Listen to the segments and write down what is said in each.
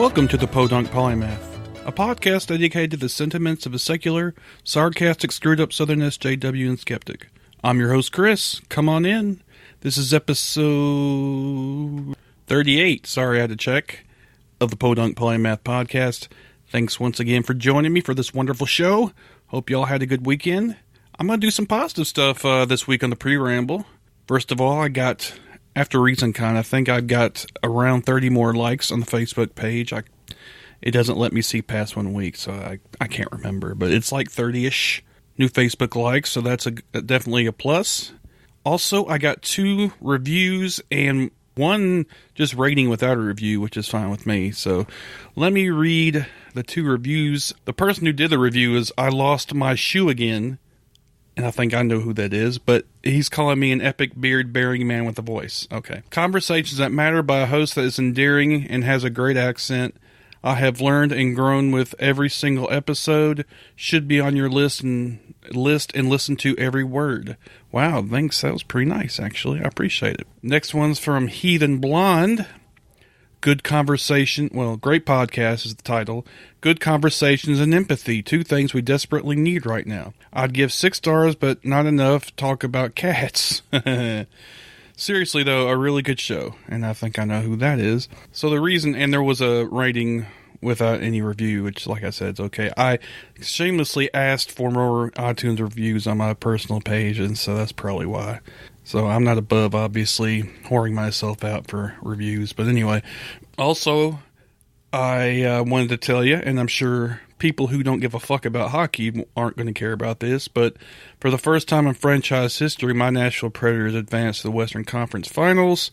Welcome to the Podunk Polymath, a podcast dedicated to the sentiments of a secular, sarcastic, screwed-up Southern SJW and skeptic. I'm your host, Chris. Come on in. This is episode 38, sorry I had to check, of the Podunk Polymath Podcast. Thanks once again for joining me for this wonderful show. Hope y'all had a good weekend. I'm going to do some positive stuff this week on the pre-ramble. First of all, I got... After ReasonCon, I think I got around 30 more likes on the Facebook page. It doesn't let me see past 1 week, so I can't remember. But it's like 30-ish new Facebook likes, so that's definitely a plus. Also, I got 2 reviews and 1 just rating without a review, which is fine with me. So let me read the 2 reviews. The person who did the review is I Lost My Shoe Again. And I think I know who that is, but he's calling me an epic beard-bearing man with a voice. Okay. Conversations That Matter by a host that is endearing and has a great accent. I have learned and grown with every single episode. Should be on your list and listen to every word. Wow, thanks. That was pretty nice, actually. I appreciate it. Next one's from Heathen Blonde. Good conversation. Well, great podcast is the title. Good conversations and empathy. 2 things we desperately need right now. I'd give 6 stars, but not enough talk about cats. Seriously, though, a really good show. And I think I know who that is. So the reason, and there was a rating without any review, which, like I said, is okay. I shamelessly asked for more iTunes reviews on my personal page, and so that's probably why. So I'm not above, obviously, whoring myself out for reviews. But anyway, also, I wanted to tell you, and I'm sure people who don't give a fuck about hockey aren't going to care about this, but for the first time in franchise history, my Nashville Predators advanced to the Western Conference Finals.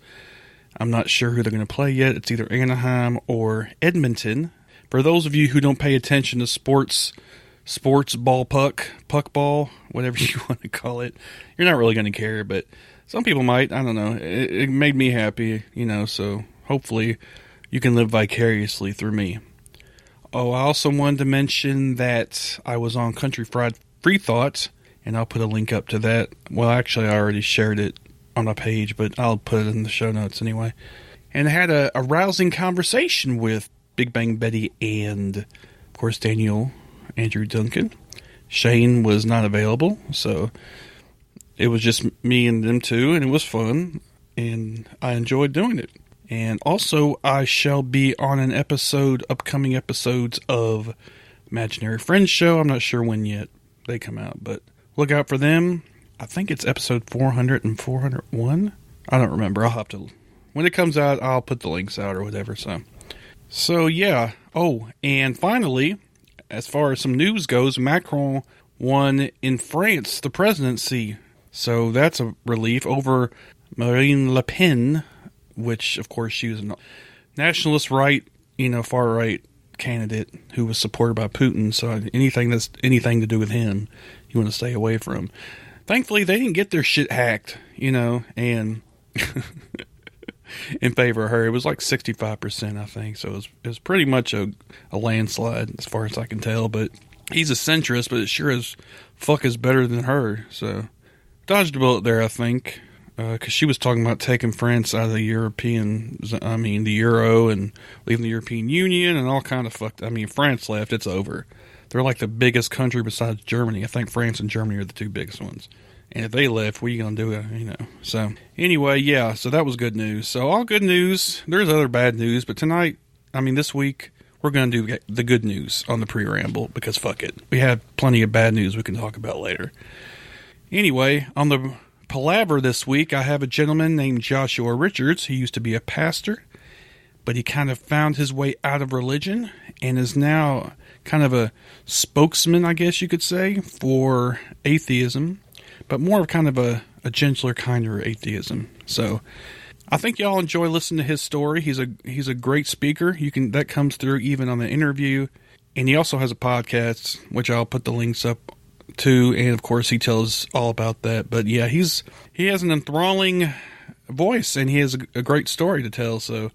I'm not sure who they're going to play yet. It's either Anaheim or Edmonton. For those of you who don't pay attention to sports ball, puck ball, whatever you want to call it, you're not really going to care, but some people might. I don't know. It made me happy, so hopefully you can live vicariously through me. Oh, I also wanted to mention that I was on Country Fried Freethought, and I'll put a link up to that. Well, actually, I already shared it on my page, but I'll put it in the show notes anyway. And I had a rousing conversation with Big Bang Betty and, of course, Andrew Duncan. Shane was not available, so it was just me and them two, and it was fun, and I enjoyed doing it. And also, I shall be on an upcoming episodes of Imaginary Friends Show. I'm not sure when yet they come out, but look out for them. I think it's episode 400 and 401. I don't remember. I'll have to, when it comes out, I'll put the links out or whatever. So yeah. Oh, and finally, as far as some news goes, Macron won in France the presidency. So that's a relief over Marine Le Pen, which, of course, she was a nationalist far-right candidate who was supported by Putin. So anything that's anything to do with him, you want to stay away from. Thankfully, they didn't get their shit hacked, and in favor of her. It was like 65%, I think. So it was pretty much a landslide as far as I can tell. But he's a centrist, but it sure as fuck is better than her. So dodged a bullet there, I think. Because she was talking about taking France out of the Euro, and leaving the European Union and all kind of fucked. France left, it's over. They're like the biggest country besides Germany. I think France and Germany are the 2 biggest ones. And if they left, what are you going to do? So anyway, yeah, so that was good news. So all good news. There's other bad news, but this week, we're going to do the good news on the pre-ramble because fuck it. We have plenty of bad news we can talk about later. Anyway, on the palaver this week, I have a gentleman named Joshua Richards. He used to be a pastor, but he kind of found his way out of religion and is now kind of a spokesman, I guess you could say, for atheism, but more of kind of a gentler, kinder atheism. So I think y'all enjoy listening to his story. He's a great speaker. That comes through even on the interview, and he also has a podcast, which I'll put the links up to, and of course he tells all about that. But yeah, he has an enthralling voice, and he has a great story to tell. So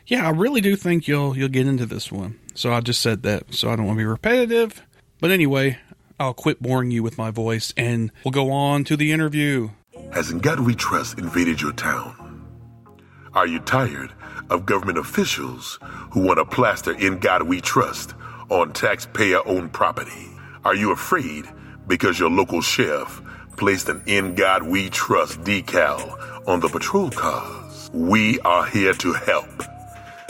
yeah, I really do think you'll get into this one. So I just said that, so I don't want to be repetitive. But anyway, I'll quit boring you with my voice, and we'll go on to the interview. Has God we trust invaded your town? Are you tired of government officials who want to plaster "In God We Trust" on taxpayer-owned property? Are you afraid because your local sheriff placed an "In God We Trust" decal on the patrol cars? We are here to help.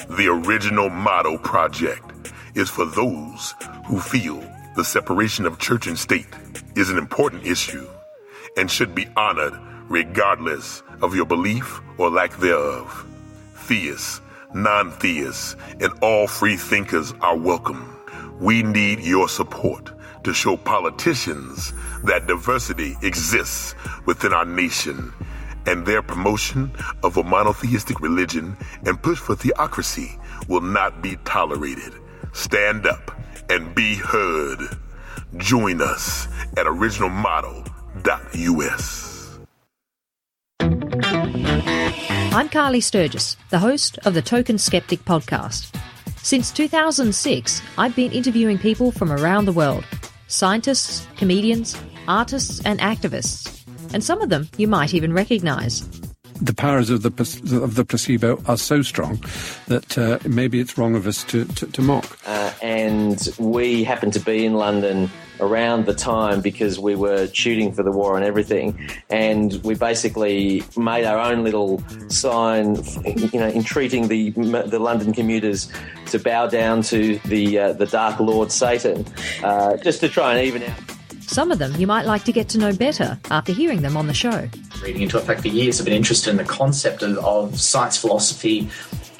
The Original Motto Project is for those who feel the separation of church and state is an important issue and should be honored regardless of your belief or lack thereof. Theists, non-theists, and all free thinkers are welcome. We need your support to show politicians that diversity exists within our nation, and their promotion of a monotheistic religion and push for theocracy will not be tolerated. Stand up and be heard. Join us at originalmotto.us. I'm Carly Sturgis, the host of the Token Skeptic podcast. Since 2006, I've been interviewing people from around the world. Scientists, comedians, artists and activists. And some of them you might even recognise. The powers of the placebo are so strong that maybe it's wrong of us to mock. And we happened to be in London around the time because we were shooting for the War on Everything, and we basically made our own little sign, entreating the London commuters to bow down to the Dark Lord Satan, just to try and even out. Some of them you might like to get to know better after hearing them on the show. Reading into it for years, I've been interested in the concept of science philosophy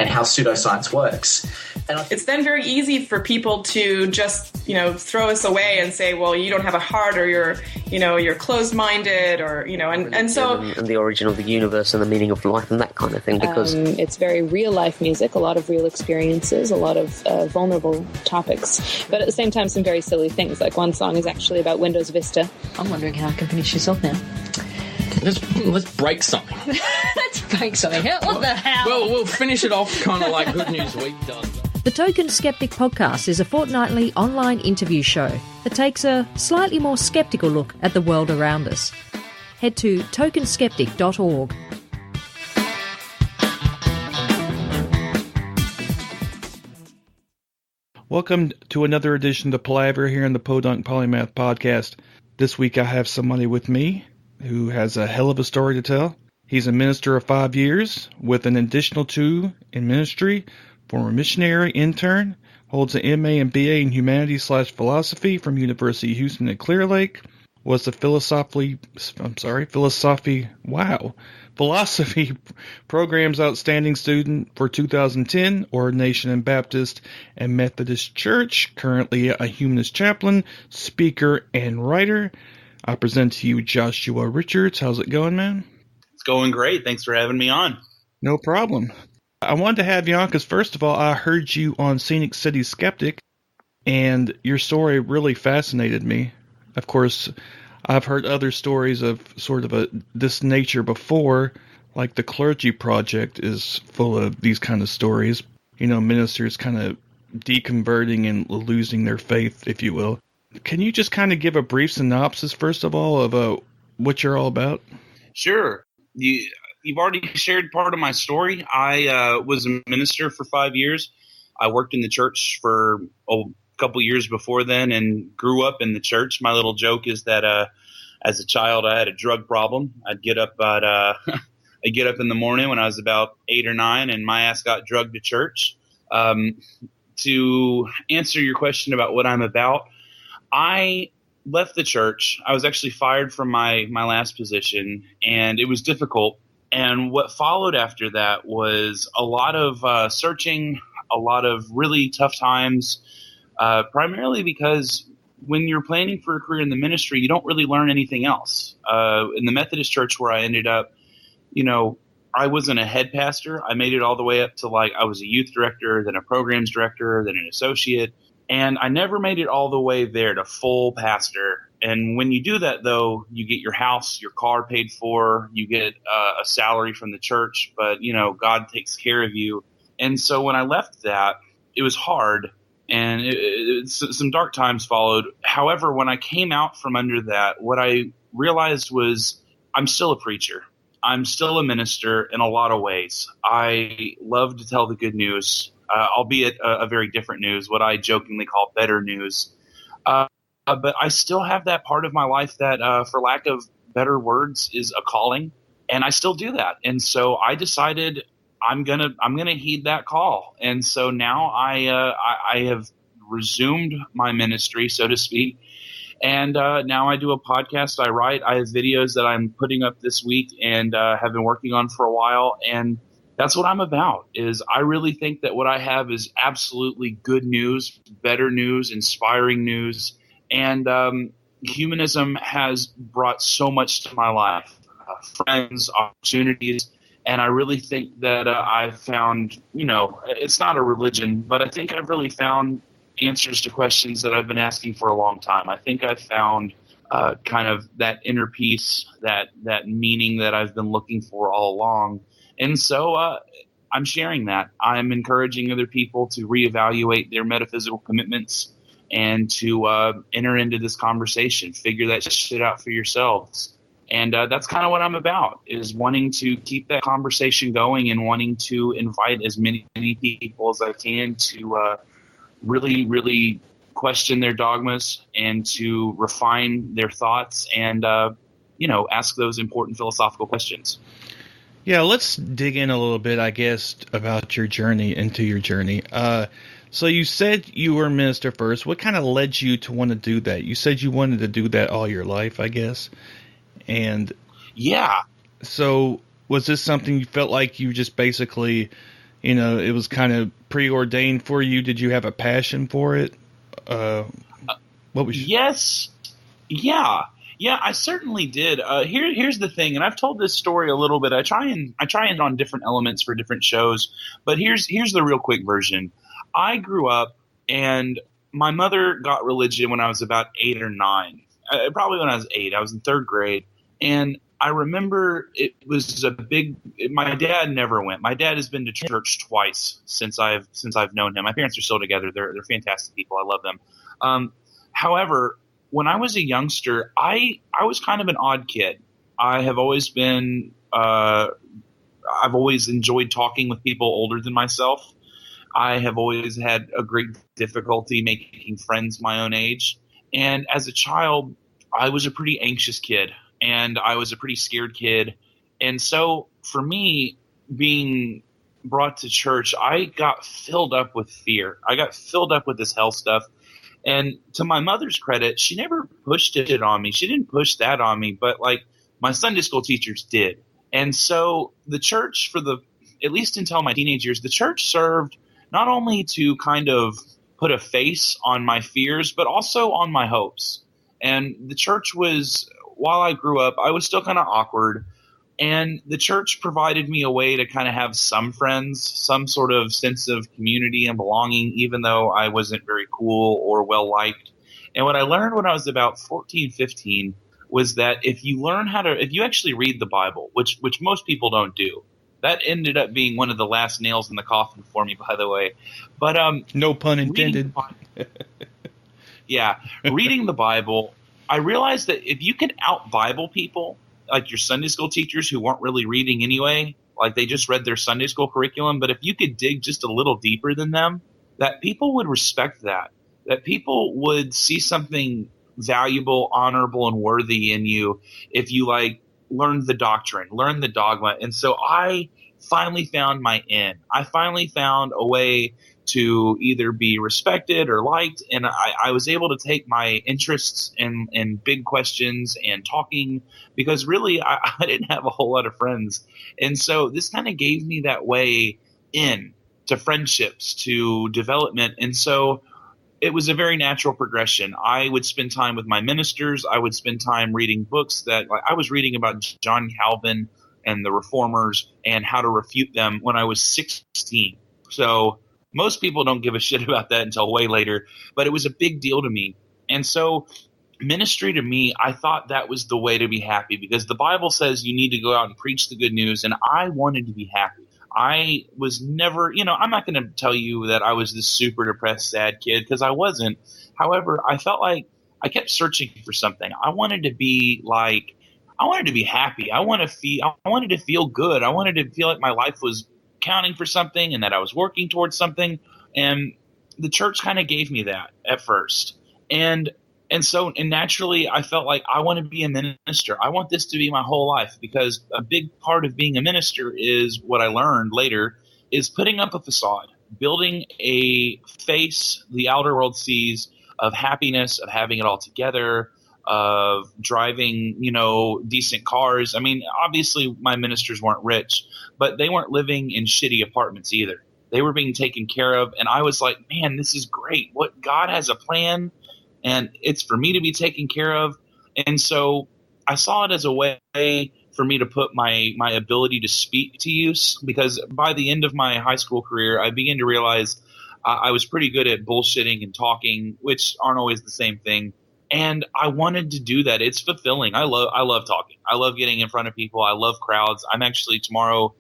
and how pseudoscience works. And it's then very easy for people to just, throw us away and say, well, you don't have a heart, or you're closed-minded, or, and so... And the origin of the universe and the meaning of life and that kind of thing, because... it's very real-life music, a lot of real experiences, a lot of vulnerable topics, but at the same time some very silly things. Like one song is actually about Windows Vista. I'm wondering how I can finish this off now. Let's break something. Let's break something. What the hell? Well, we'll finish it off kind of like Good News Week does. The Token Skeptic Podcast is a fortnightly online interview show that takes a slightly more skeptical look at the world around us. Head to tokenskeptic.org. Welcome to another edition of Palaver here in the Podunk Polymath Podcast. This week I have somebody with me who has a hell of a story to tell. He's a minister of 5 years with an additional 2 in ministry, former missionary, intern, holds an MA and BA in Humanities/Philosophy from University of Houston at Clear Lake, was the philosophy program's outstanding student for 2010, ordination in Baptist and Methodist Church, currently a humanist chaplain, speaker, and writer. I present to you Joshua Richards. How's it going, man? It's going great. Thanks for having me on. No problem. I wanted to have you on because, first of all, I heard you on Scenic City Skeptic, and your story really fascinated me. Of course, I've heard other stories of sort of this nature before, like the Clergy Project is full of these kind of stories. Ministers kind of deconverting and losing their faith, if you will. Can you just kind of give a brief synopsis, first of all, of what you're all about? Sure. You've already shared part of my story. I was a minister for 5 years. I worked in the church for a couple years before then and grew up in the church. My little joke is that as a child, I had a drug problem. I'd get up in the morning when I was about 8 or 9, and my ass got drugged to church. To answer your question about what I'm about, I left the church. I was actually fired from my last position, and it was difficult. And what followed after that was a lot of searching, a lot of really tough times, primarily because when you're planning for a career in the ministry, you don't really learn anything else. In the Methodist church where I ended up, I wasn't a head pastor. I made it all the way up to I was a youth director, then a programs director, then an associate. And I never made it all the way there to full pastor. And when you do that, though, you get your house, your car paid for, you get a salary from the church, but, God takes care of you. And so when I left that, it was hard, and some dark times followed. However, when I came out from under that, what I realized was I'm still a preacher. I'm still a minister in a lot of ways. I love to tell the good news, albeit a very different news, what I jokingly call better news. But I still have that part of my life that, for lack of better words, is a calling, and I still do that. And so I decided I'm gonna heed that call. And so now I have resumed my ministry, so to speak. And now I do a podcast. I write. I have videos that I'm putting up this week and have been working on for a while. And that's what I'm about. Is I really think that what I have is absolutely good news, better news, inspiring news. And humanism has brought so much to my life, friends, opportunities. And I really think that I've found, it's not a religion, but I think I've really found answers to questions that I've been asking for a long time. I think I've found kind of that inner peace, that meaning that I've been looking for all along. And so I'm sharing that. I'm encouraging other people to reevaluate their metaphysical commitments and to enter into this conversation, figure that shit out for yourselves. And that's kind of what I'm about, is wanting to keep that conversation going and wanting to invite as many people as I can to really, really question their dogmas and to refine their thoughts and, ask those important philosophical questions. Yeah, let's dig in a little bit, I guess, about your journey. So you said you were a minister first. What kind of led you to want to do that? You said you wanted to do that all your life, I guess. And yeah. So was this something you felt like you just basically, it was kind of preordained for you? Did you have a passion for it? What was? Yes. Yeah, I certainly did. Here's the thing, and I've told this story a little bit. I try and on different elements for different shows, but here's the real quick version. I grew up, and my mother got religion when I was about 8 or 9. Probably when I was 8. I was in 3rd grade, and I remember it was my dad never went. My dad has been to church twice since I've known him. My parents are still together. They're fantastic people. I love them. However, when I was a youngster, I was kind of an odd kid. I have always been I've always enjoyed talking with people older than myself. I have always had a great difficulty making friends my own age. And as a child, I was a pretty anxious kid. And I was a pretty scared kid. And so for me, being brought to church, I got filled up with fear. I got filled up with this hell stuff. And to my mother's credit, she never pushed it on me. She didn't push that on me, but like my Sunday school teachers did. And so the church at least until my teenage years, the church served not only to kind of put a face on my fears, but also on my hopes. And the church was, while I grew up, I was still kind of awkward. And the church provided me a way to kind of have some friends, some sort of sense of community and belonging, even though I wasn't very cool or well-liked. And what I learned when I was about 14, 15 was that if you actually read the Bible, which most people don't do, that ended up being one of the last nails in the coffin for me, by the way. But no pun intended. Reading the Bible, I realized that if you can out-Bible people, like your Sunday school teachers who weren't really reading anyway, like they just read their Sunday school curriculum, but if you could dig just a little deeper than them, that people would respect that people would see something valuable, honorable, and worthy in you if you learned the doctrine, learned the dogma. And so I finally found my in. I finally found a way to either be respected or liked, and I was able to take my interests in big questions and talking, because really I didn't have a whole lot of friends. And so this kind of gave me that way in to friendships, to development. And so it was a very natural progression. I would spend time with my ministers. I would spend time reading books that I was reading about John Calvin and the Reformers and how to refute them when I was 16. So most people don't give a shit about that until way later, but it was a big deal to me. And so ministry to me, I thought that was the way to be happy, because the Bible says you need to go out and preach the good news, and I wanted to be happy. I was never, I'm not going to tell you that I was this super depressed, sad kid, because I wasn't. However, I felt like I kept searching for something. I wanted to be like I wanted to be happy. I wanted to feel good. I wanted to feel like my life was counting for something and that I was working towards something. And the church kind of gave me that at first. And naturally I felt like I want to be a minister. I want this to be my whole life, because a big part of being a minister is what I learned later is putting up a facade, building a face the outer world sees of happiness, of having it all together, of driving, decent cars. I mean, obviously my ministers weren't rich, but they weren't living in shitty apartments either. They were being taken care of. And I was like, man, this is great. What God has a plan, and it's for me to be taken care of. And so I saw it as a way for me to put my ability to speak to use, because by the end of my high school career, I began to realize I was pretty good at bullshitting and talking, which aren't always the same thing. And I wanted to do that. It's fulfilling. I love talking. I love getting in front of people. I love crowds. I'm actually tomorrow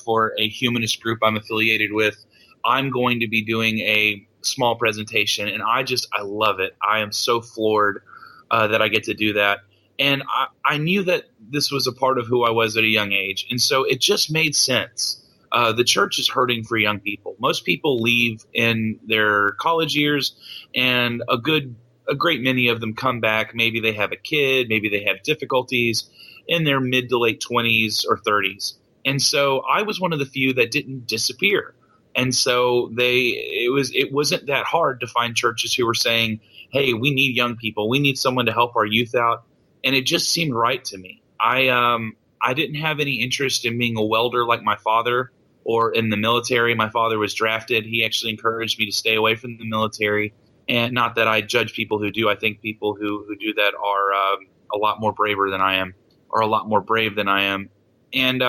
for a humanist group I'm affiliated with. I'm going to be doing a small presentation, and I love it. I am so floored that I get to do that. And I knew that this was a part of who I was at a young age. And so it just made sense. The church is hurting for young people. Most people leave in their college years, and a great many of them come back. Maybe they have a kid, maybe they have difficulties in their mid to late 20s or 30s. And so I was one of the few that didn't disappear. And so it wasn't that hard to find churches who were saying, hey, we need young people. We need someone to help our youth out. And it just seemed right to me. I didn't have any interest in being a welder like my father, or in the military. My father was drafted. He actually encouraged me to stay away from the military. And not that I judge people who do. I think people who do that are a lot more braver than I am, or a lot more brave than I am. And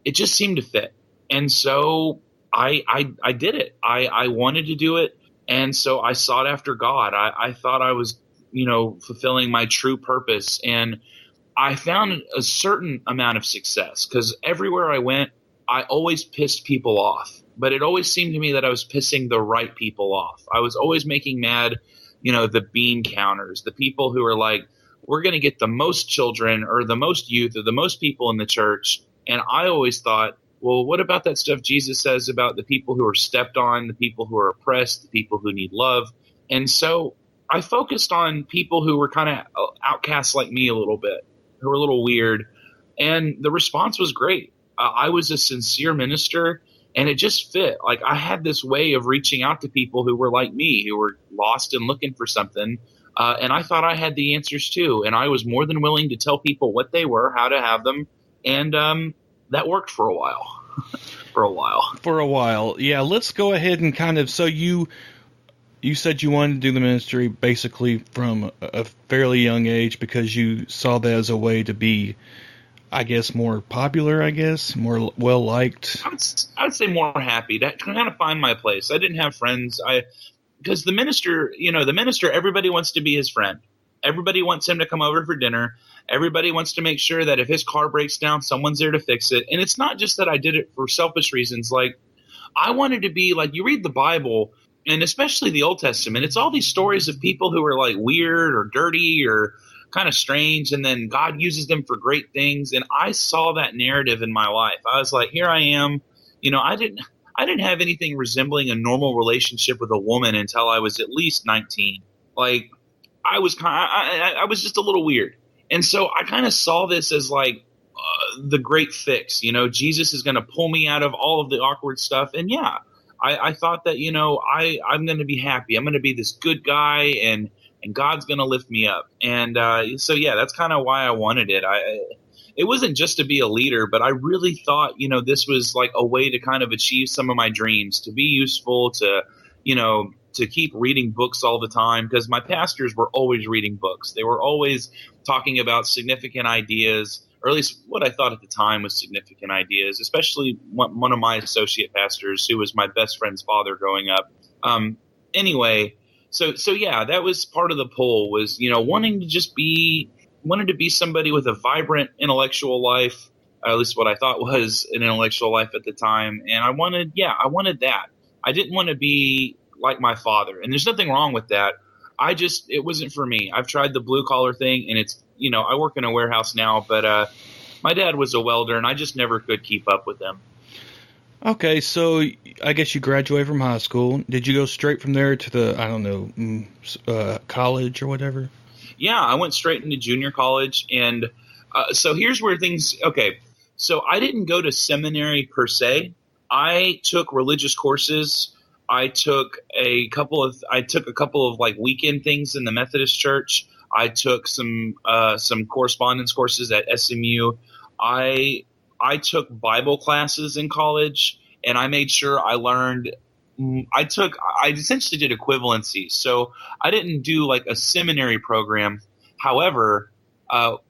it just seemed to fit. And so I did it. I wanted to do it. And so I sought after God. I thought I was, fulfilling my true purpose. And I found a certain amount of success, because everywhere I went, I always pissed people off. But it always seemed to me that I was pissing the right people off. I was always making mad, the bean counters, the people who are like, we're going to get the most children or the most youth or the most people in the church. And I always thought, well, what about that stuff Jesus says about the people who are stepped on, the people who are oppressed, the people who need love? And so I focused on people who were kind of outcasts like me a little bit, who were a little weird. And the response was great. I was a sincere minister, and it just fit. Like, I had this way of reaching out to people who were like me, who were lost and looking for something. And I thought I had the answers too. And I was more than willing to tell people what they were, how to have them. And that worked for a while. For a while. Yeah, let's go ahead and kind of, so you said you wanted to do the ministry basically from a fairly young age because you saw that as a way to be, I guess, more popular, more well-liked. I would say more happy, to kind of find my place. I didn't have friends. Because the minister, everybody wants to be his friend. Everybody wants him to come over for dinner. Everybody wants to make sure that if his car breaks down, someone's there to fix it. And it's not just that I did it for selfish reasons. Like, I wanted to be, like, you read the Bible, and especially the Old Testament, it's all these stories of people who are, like, weird or dirty or kind of strange, and then God uses them for great things. And I saw that narrative in my life. I was like, here I am. I didn't have anything resembling a normal relationship with a woman until I was at least 19. Like, I was just a little weird. And so I kind of saw this as like the great fix. Jesus is going to pull me out of all of the awkward stuff. And yeah, I thought that, I'm going to be happy. I'm going to be this good guy, and God's going to lift me up. And so, yeah, that's kind of why I wanted it. It wasn't just to be a leader, but I really thought, this was like a way to kind of achieve some of my dreams, to be useful, to keep reading books all the time, because my pastors were always reading books. They were always talking about significant ideas, or at least what I thought at the time was significant ideas, especially one of my associate pastors, who was my best friend's father growing up. Anyway, so yeah, that was part of the pull, was, wanted to be somebody with a vibrant intellectual life, at least what I thought was an intellectual life at the time. And I wanted that. I didn't want to be like my father. And there's nothing wrong with that. It wasn't for me. I've tried the blue collar thing, and it's, I work in a warehouse now, but my dad was a welder, and I just never could keep up with him. Okay, so I guess you graduated from high school. Did you go straight from there to the, college or whatever? Yeah, I went straight into junior college, and so here's where things – okay, so I didn't go to seminary per se. I took religious courses. I took a couple of like weekend things in the Methodist Church. I took some correspondence courses at SMU. I took Bible classes in college, and I made sure I learned. I essentially did equivalency, so I didn't do like a seminary program. However,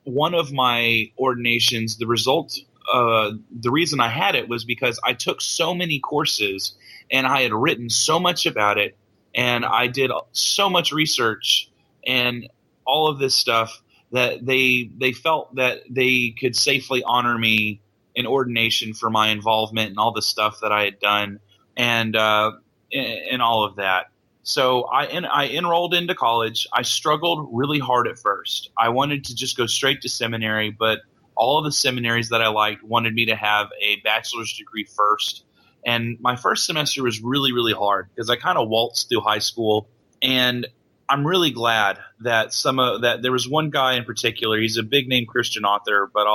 one of my ordinations, the reason I had it was because I took so many courses, and I had written so much about it, and I did so much research and all of this stuff that they felt that they could safely honor me in ordination for my involvement and all the stuff that I had done and all of that. So I enrolled into college. I struggled really hard at first. I wanted to just go straight to seminary, but all of the seminaries that I liked wanted me to have a bachelor's degree first. And my first semester was really, really hard because I kind of waltzed through high school. And I'm really glad that that there was one guy in particular. He's a big name Christian author, but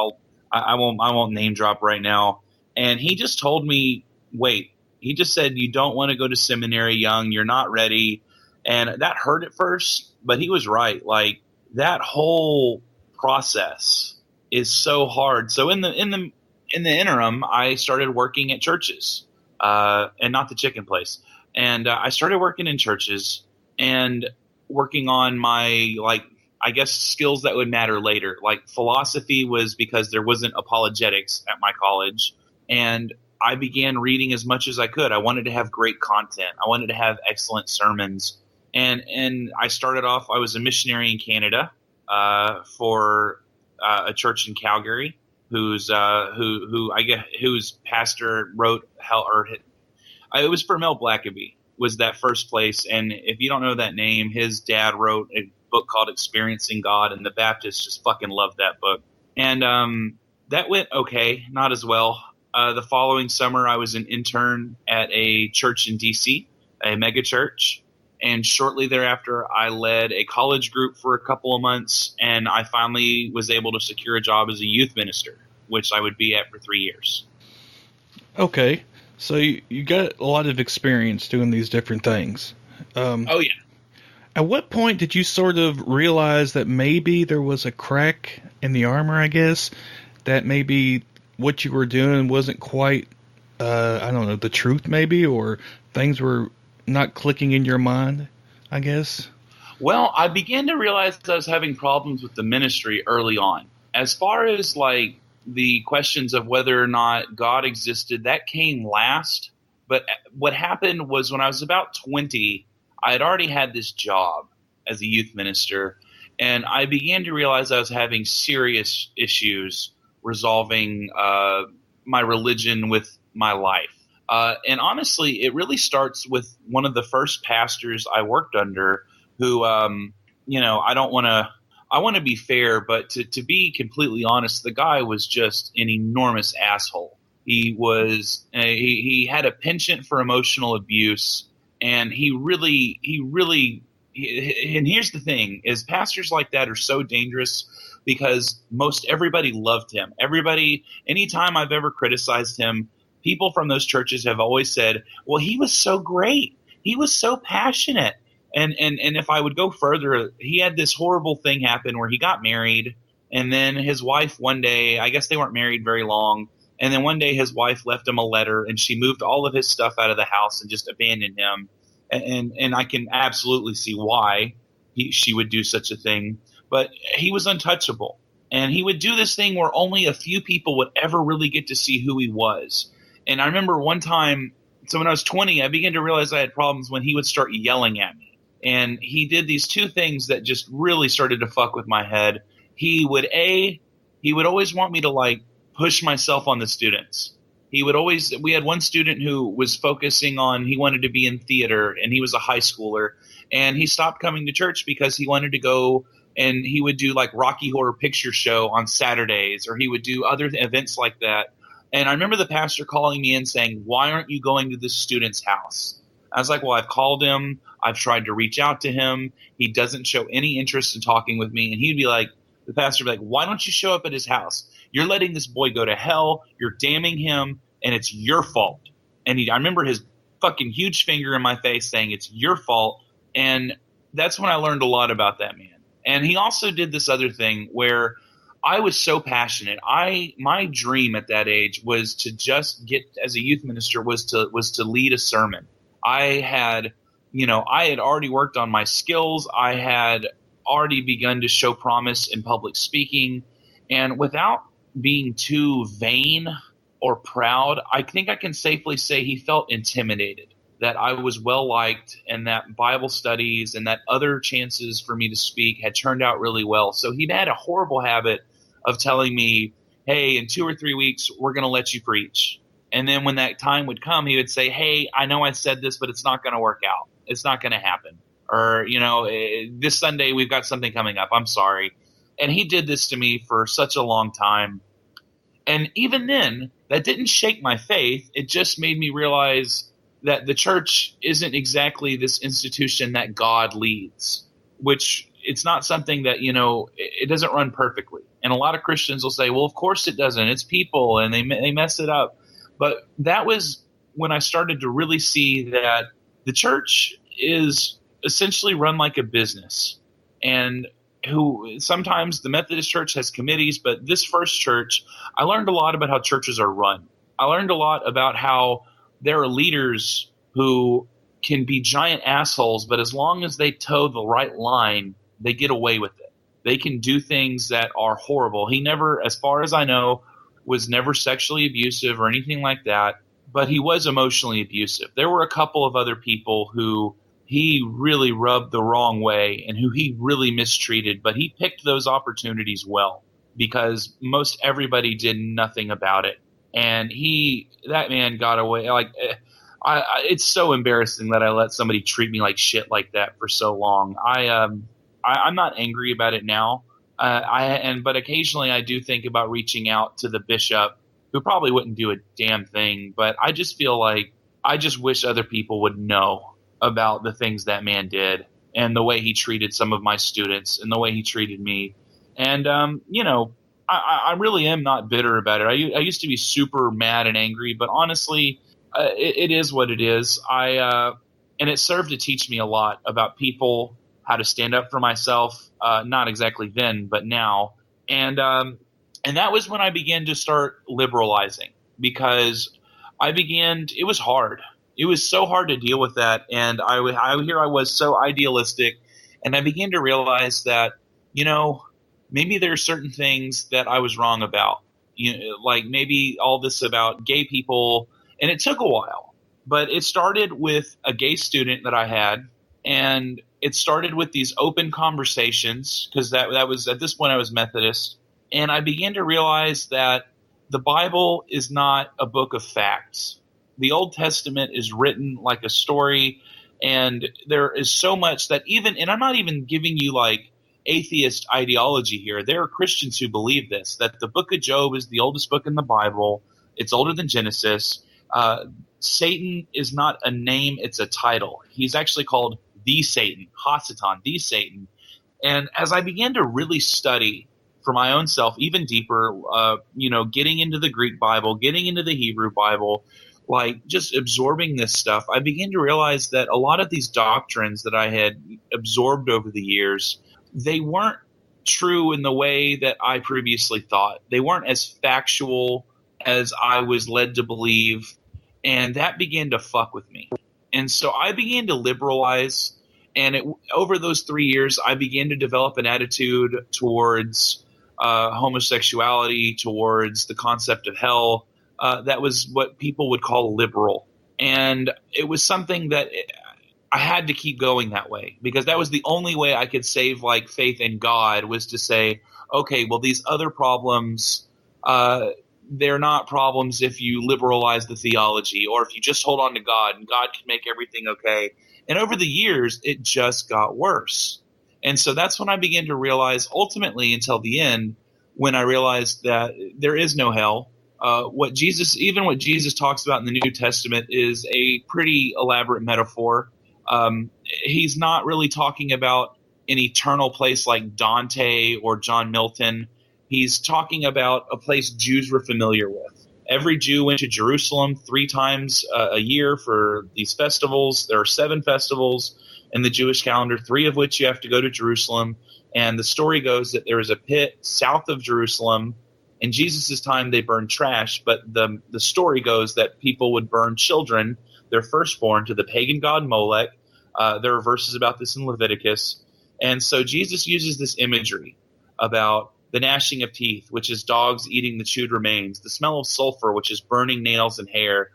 I won't name drop right now. And he just told me, wait. He just said, you don't want to go to seminary young. You're not ready. And that hurt at first, but he was right. Like, that whole process is so hard. So in the interim, I started working at churches, and not the chicken place. And I started working in churches and working on my, like, I guess skills that would matter later. Like philosophy was because there wasn't apologetics at my college, and I began reading as much as I could. I wanted to have great content. I wanted to have excellent sermons. And I started off, I was a missionary in Canada for a church in Calgary whose pastor wrote it was for Mel Blackaby was that first place. And if you don't know that name, his dad wrote a book called Experiencing God, and the Baptists just fucking loved that book. And that went okay, not as well. The following summer, I was an intern at a church in D.C., a mega church. And shortly thereafter, I led a college group for a couple of months, and I finally was able to secure a job as a youth minister, which I would be at for 3 years. Okay. So you got a lot of experience doing these different things. Oh, yeah. At what point did you sort of realize that maybe there was a crack in the armor, I guess, that maybe what you were doing wasn't quite, the truth maybe, or things were not clicking in your mind, I guess? Well, I began to realize that I was having problems with the ministry early on. As far as, like, the questions of whether or not God existed, that came last. But what happened was when I was about 20, I had already had this job as a youth minister, and I began to realize I was having serious issues resolving my religion with my life. And honestly, it really starts with one of the first pastors I worked under who, I want to be fair, but to be completely honest, the guy was just an enormous asshole. He was, he had a penchant for emotional abuse, and and here's the thing, is pastors like that are so dangerous because most everybody loved him. Anytime I've ever criticized him, people from those churches have always said, well, he was so great. He was so passionate. And if I would go further, he had this horrible thing happen where he got married, and then his wife one day, I guess they weren't married very long, and then one day his wife left him a letter, and she moved all of his stuff out of the house and just abandoned him. And I can absolutely see why she would do such a thing. But he was untouchable. And he would do this thing where only a few people would ever really get to see who he was. And I remember one time, so when I was 20, I began to realize I had problems when he would start yelling at me. And he did these two things that just really started to fuck with my head. He would always want me to, like, push myself on the students. We had one student who was focusing on, he wanted to be in theater, and he was a high schooler, and he stopped coming to church because he wanted to go and he would do like Rocky Horror Picture Show on Saturdays, or he would do other events like that. And I remember the pastor calling me in saying, "Why aren't you going to this student's house?" I was like, "Well, I've called him. I've tried to reach out to him. He doesn't show any interest in talking with me." And he'd be like, the pastor would be like, "Why don't you show up at his house? You're letting this boy go to hell. You're damning him, and it's your fault." And I remember his fucking huge finger in my face saying, "It's your fault." And that's when I learned a lot about that man. And he also did this other thing where I was so passionate. My dream at that age was to just get, as a youth minister, was to lead a sermon. I had already worked on my skills. I had already begun to show promise in public speaking. And without being too vain or proud, I think I can safely say he felt intimidated that I was well liked and that Bible studies and that other chances for me to speak had turned out really well. So he'd had a horrible habit of telling me, "Hey, in 2 or 3 weeks, we're going to let you preach." And then when that time would come, he would say, "Hey, I know I said this, but it's not going to work out. It's not going to happen. Or, this Sunday we've got something coming up. I'm sorry." And he did this to me for such a long time. And even then, that didn't shake my faith. It just made me realize that the church isn't exactly this institution that God leads, which it's not something that, it doesn't run perfectly. And a lot of Christians will say, "Well, of course it doesn't. It's people and they mess it up." But that was when I started to really see that the church is essentially run like a business, and who sometimes the Methodist Church has committees, but this first church, I learned a lot about how churches are run. I learned a lot about how there are leaders who can be giant assholes, but as long as they toe the right line, they get away with it. They can do things that are horrible. He never, as far as I know, was never sexually abusive or anything like that, but he was emotionally abusive. There were a couple of other people who he really rubbed the wrong way and who he really mistreated, but he picked those opportunities well because most everybody did nothing about it. And that man got away. Like, it's so embarrassing that I let somebody treat me like shit like that for so long. I'm not angry about it now. But occasionally I do think about reaching out to the bishop, who probably wouldn't do a damn thing. But I just feel like I just wish other people would know about the things that man did and the way he treated some of my students and the way he treated me. And, I really am not bitter about it. I used to be super mad and angry, but honestly, it is what it is. And it served to teach me a lot about people, how to stand up for myself, not exactly then, but now. And that was when I began to start liberalizing, because it was hard. It was so hard to deal with that. And I was so idealistic, and I began to realize that, maybe there are certain things that I was wrong about, like maybe all this about gay people. And it took a while, but it started with a gay student that I had, and it started with these open conversations, because that was, at this point I was Methodist. And I began to realize that the Bible is not a book of facts. The Old Testament is written like a story, and there is so much that and I'm not even giving you like atheist ideology here. There are Christians who believe this, that the book of Job is the oldest book in the Bible. It's older than Genesis. Satan is not a name, it's a title. He's actually called the Satan, Hasatan, the Satan. And as I began to really study for my own self, even deeper, getting into the Greek Bible, getting into the Hebrew Bible, like just absorbing this stuff, I began to realize that a lot of these doctrines that I had absorbed over the years, they weren't true in the way that I previously thought. They weren't as factual as I was led to believe, and that began to fuck with me. And so I began to liberalize, and over those 3 years, I began to develop an attitude towards homosexuality, towards the concept of hell. That was what people would call liberal. And it was something that I had to keep going that way, because that was the only way I could save like faith in God, was to say, okay, well, these other problems, they're not problems if you liberalize the theology, or if you just hold on to God and God can make everything okay. And over the years, it just got worse. And so that's when I began to realize, ultimately until the end, when I realized that there is no hell. What Jesus talks about in the New Testament is a pretty elaborate metaphor. He's not really talking about an eternal place like Dante or John Milton. He's talking about a place Jews were familiar with. Every Jew went to Jerusalem 3 times a year for these festivals. There are 7 festivals in the Jewish calendar, 3 of which you have to go to Jerusalem. And the story goes that there is a pit south of Jerusalem. In Jesus' time, they burned trash, but the story goes that people would burn children, their firstborn, to the pagan god Molech. There are verses about this in Leviticus. And so Jesus uses this imagery about the gnashing of teeth, which is dogs eating the chewed remains, the smell of sulfur, which is burning nails and hair,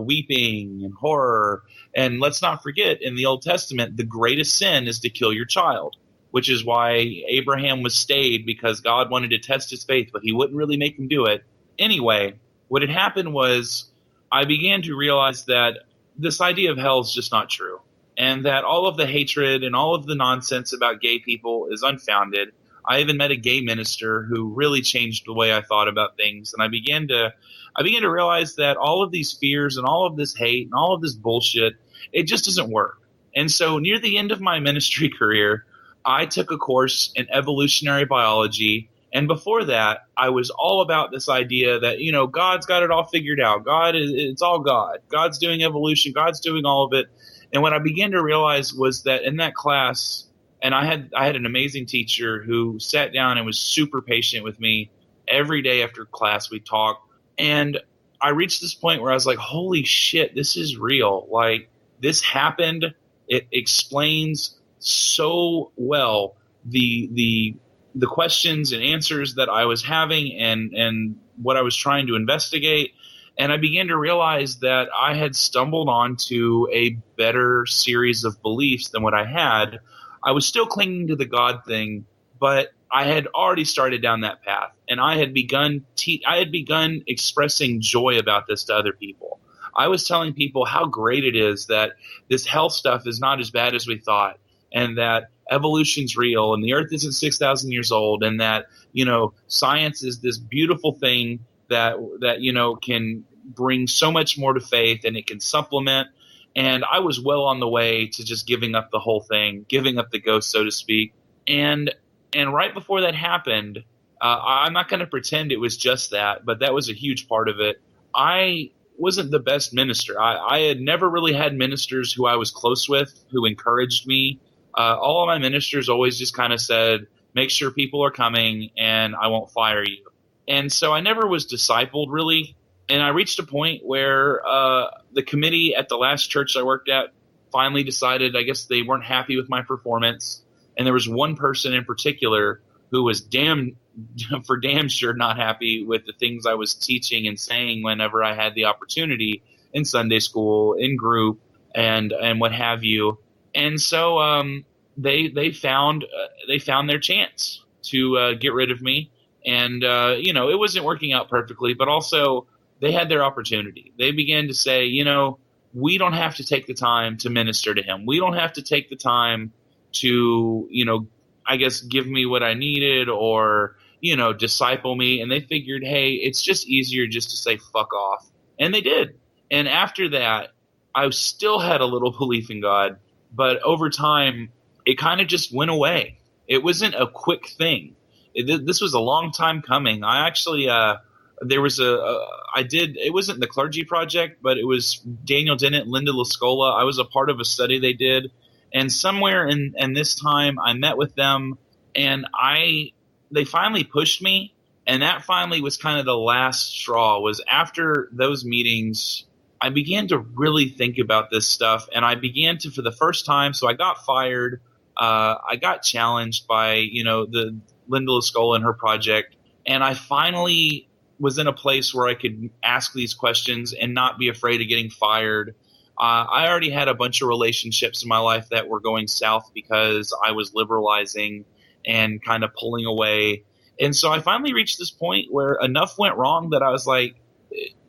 weeping and horror. And let's not forget, in the Old Testament, the greatest sin is to kill your child, which is why Abraham was stayed, because God wanted to test his faith, but he wouldn't really make him do it. Anyway, what had happened was I began to realize that this idea of hell is just not true, and that all of the hatred and all of the nonsense about gay people is unfounded. I even met a gay minister who really changed the way I thought about things, and I began to realize that all of these fears and all of this hate and all of this bullshit, it just doesn't work. And so near the end of my ministry career, I took a course in evolutionary biology, and before that, I was all about this idea that, God's got it all figured out. It's all God. God's doing evolution. God's doing all of it. And what I began to realize was that in that class, and I had an amazing teacher who sat down and was super patient with me. Every day after class, we'd talk. And I reached this point where I was like, holy shit, this is real. Like, this happened. It explains so well the questions and answers that I was having and what I was trying to investigate. And I began to realize that I had stumbled onto a better series of beliefs than what I had. I was still clinging to the God thing, but I had already started down that path, and I had begun expressing joy about this to other people. I was telling people how great it is that this health stuff is not as bad as we thought, and that evolution's real, and the Earth isn't 6,000 years old, and that science is this beautiful thing that can bring so much more to faith, and it can supplement. And I was well on the way to just giving up the whole thing, giving up the ghost, so to speak. And right before that happened, I'm not going to pretend it was just that, but that was a huge part of it. I wasn't the best minister. I had never really had ministers who I was close with who encouraged me. All of my ministers always just kind of said, make sure people are coming and I won't fire you. And so I never was discipled really. And I reached a point where the committee at the last church I worked at finally decided, I guess they weren't happy with my performance. And there was one person in particular who was damn sure not happy with the things I was teaching and saying whenever I had the opportunity in Sunday school, in group, and what have you. And so they found their chance to get rid of me. And it wasn't working out perfectly, but also they had their opportunity. They began to say, we don't have to take the time to minister to him. We don't have to take the time to, I guess, give me what I needed or, disciple me. And they figured, hey, it's just easier just to say fuck off. And they did. And after that, I still had a little belief in God, but over time, it kind of just went away. It wasn't a quick thing. This was a long time coming. I actually, it wasn't the clergy project, but it was Daniel Dennett, Linda Lascola. I was a part of a study they did. And somewhere in this time, I met with them, and they finally pushed me. And that finally was kind of the last straw. Was after those meetings, I began to really think about this stuff, and I began to, for the first time. So I got fired. I got challenged by the Linda Lascola and her project, and I finally was in a place where I could ask these questions and not be afraid of getting fired. I already had a bunch of relationships in my life that were going south because I was liberalizing and kind of pulling away. And so I finally reached this point where enough went wrong that I was like,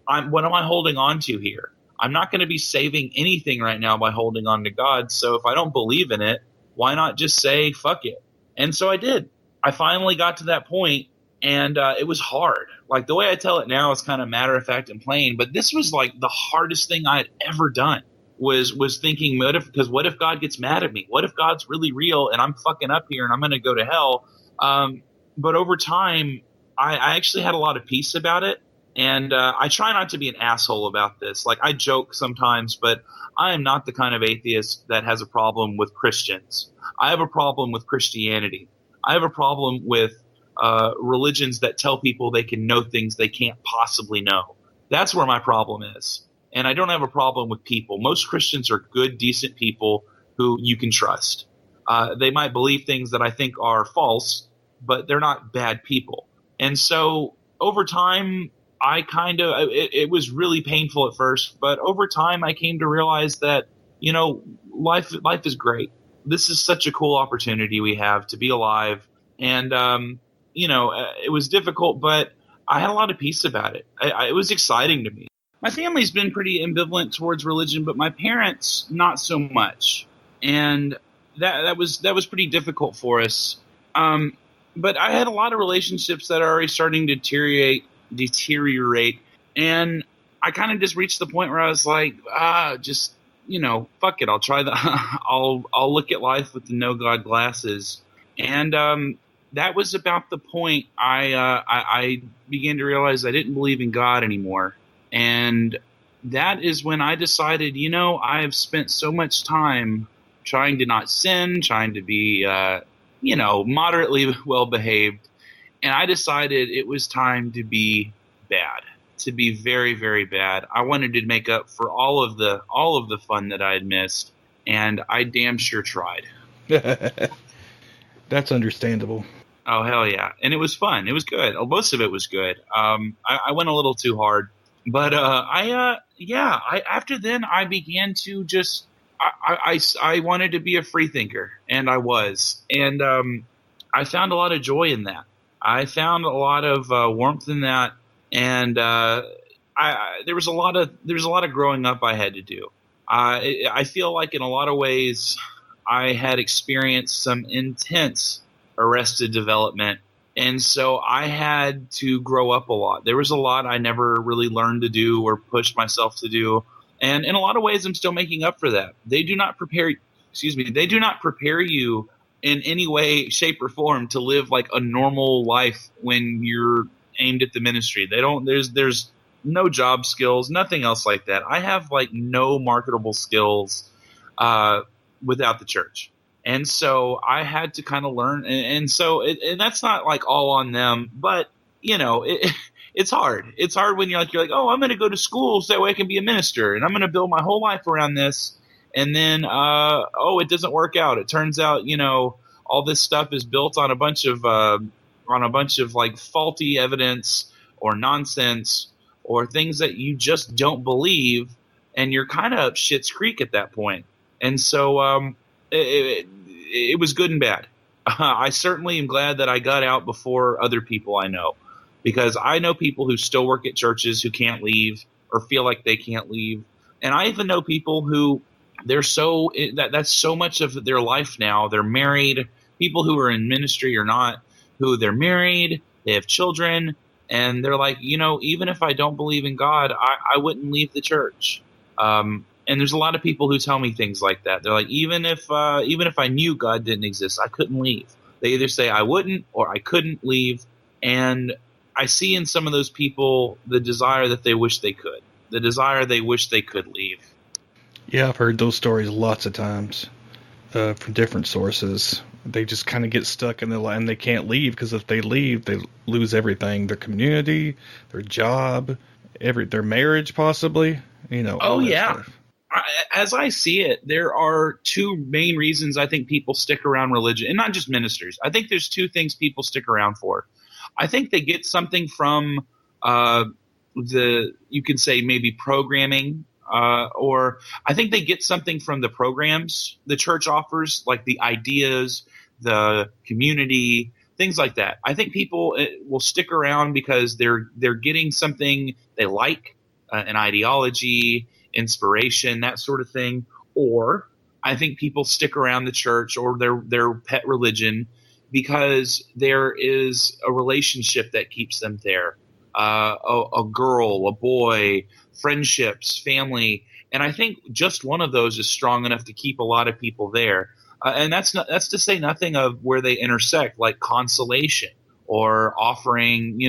what am I holding on to here? I'm not going to be saving anything right now by holding on to God. So if I don't believe in it, Why not just say, fuck it? And so I did. I finally got to that point, and it was hard. Like, the way I tell it now is kind of matter of fact and plain, but this was like the hardest thing I had ever done was thinking, what if God gets mad at me? What if God's really real and I'm fucking up here and I'm going to go to hell? But over time, I actually had a lot of peace about it. And I try not to be an asshole about this. Like, I joke sometimes, but I am not the kind of atheist that has a problem with Christians. I have a problem with Christianity. I have a problem with religions that tell people they can know things they can't possibly know. That's where my problem is. And I don't have a problem with people. Most Christians are good, decent people who you can trust. They might believe things that I think are false, but they're not bad people. And so over time, it was really painful at first, but over time I came to realize that, life is great. This is such a cool opportunity we have to be alive. And, it was difficult, but I had a lot of peace about it. It was exciting to me. My family's been pretty ambivalent towards religion, but my parents, not so much. And that was pretty difficult for us. But I had a lot of relationships that are already starting to deteriorate. And I kind of just reached the point where I was like, fuck it. I'll try I'll look at life with the no God glasses. And, that was about the point I began to realize I didn't believe in God anymore. And that is when I decided, I have spent so much time trying to not sin, trying to be, moderately well behaved. And I decided it was time to be bad, to be very, very bad. I wanted to make up for all of the fun that I had missed. And I damn sure tried. That's understandable. Oh, hell yeah. And it was fun. It was good. Most of it was good. I went a little too hard. But after then, I began to just I wanted to be a free thinker, and I was. And I found a lot of joy in that. I found a lot of warmth in that. And there was a lot of growing up I had to do. I feel like in a lot of ways I had experienced some intense arrested development, and so I had to grow up a lot. There was a lot I never really learned to do or pushed myself to do, and in a lot of ways I'm still making up for that. They do not prepare you in any way, shape, or form to live like a normal life when you're aimed at the ministry. They don't. There's no job skills, nothing else like that. I have like no marketable skills without the church. And so I had to kind of learn. And so that's not like all on them, but it's hard. It's hard when you're like, oh, I'm going to go to school so that way I can be a minister, and I'm going to build my whole life around this. And then, it doesn't work out. It turns out, all this stuff is built on a bunch of like faulty evidence or nonsense or things that you just don't believe. And you're kind of up shit's creek at that point. And so, it was good and bad. I certainly am glad that I got out before other people I know, because I know people who still work at churches who can't leave or feel like they can't leave. And I even know people who that's so much of their life now. They're married, people who are in ministry or not, who they're married, they have children, and they're like, even if I don't believe in God, I wouldn't leave the church. And there's a lot of people who tell me things like that. They're like, even if I knew God didn't exist, I couldn't leave. They either say I wouldn't or I couldn't leave. And I see in some of those people the desire that they wish they could. The desire they wish they could leave. Yeah, I've heard those stories lots of times from different sources. They just kind of get stuck in and they can't leave, because if they leave, they lose everything: their community, their job, their marriage, possibly. Oh yeah. Stuff. As I see it, there are two main reasons I think people stick around religion, and not just ministers. I think there's two things people stick around for. I think they get something from you can say maybe programming, or I think they get something from the programs the church offers, like the ideas, the community, things like that. I think people will stick around because they're getting something they like, an ideology, inspiration, that sort of thing. Or I think people stick around the church or their pet religion because there is a relationship that keeps them there. A girl, a boy, friendships, family. And I think just one of those is strong enough to keep a lot of people there. And that's to say nothing of where they intersect, like consolation or offering,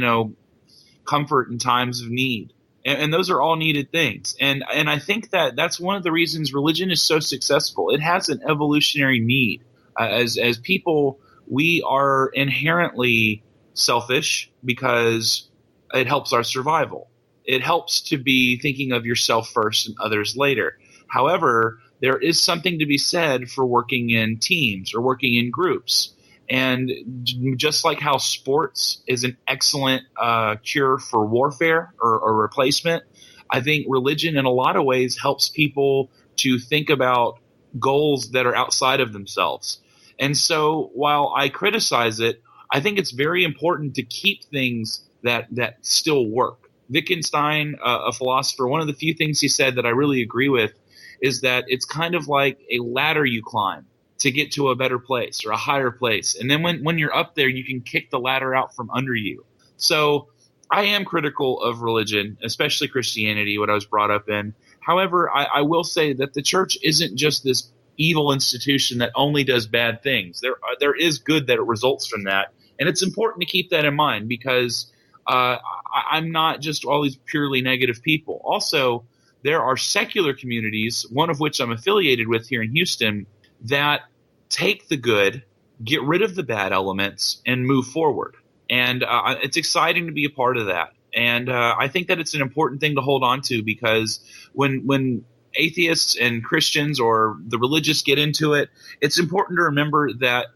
comfort in times of need. And those are all needed things. And I think that's one of the reasons religion is so successful. It has an evolutionary need. As people, we are inherently selfish because it helps our survival. It helps to be thinking of yourself first and others later. However, there is something to be said for working in teams or working in groups. And just like how sports is an excellent cure for warfare or replacement, I think religion in a lot of ways helps people to think about goals that are outside of themselves. And so while I criticize it, I think it's very important to keep things that still work. Wittgenstein, a philosopher, one of the few things he said that I really agree with is that it's kind of like a ladder you climb to get to a better place or a higher place. And then when you're up there, you can kick the ladder out from under you. So I am critical of religion, especially Christianity, what I was brought up in. However, I will say that the church isn't just this evil institution that only does bad things. There is good that results from that. And it's important to keep that in mind because I'm not just all these purely negative people. Also, there are secular communities, one of which I'm affiliated with here in Houston, that take the good, get rid of the bad elements, and move forward. And it's exciting to be a part of that. And I think that it's an important thing to hold on to because when atheists and Christians or the religious get into it, it's important to remember that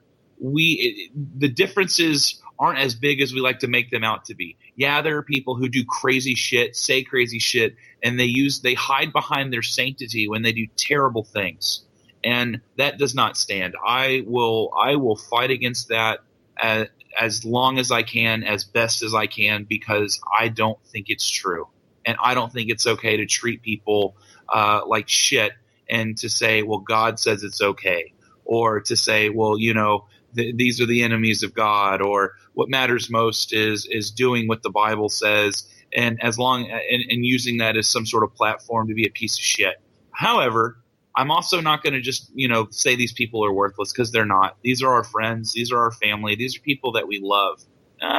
the differences aren't as big as we like to make them out to be. Yeah, there are people who do crazy shit, say crazy shit, and they hide behind their sanctity when they do terrible things. And that does not stand. I will fight against that as long as I can, as best as I can, because I don't think it's true. And I don't think it's okay to treat people like shit and to say, well, God says it's okay. Or to say, well, these are the enemies of God. Or what matters most is doing what the Bible says and using that as some sort of platform to be a piece of shit. However, I'm also not going to just, say these people are worthless because they're not. These are our friends. These are our family. These are people that we love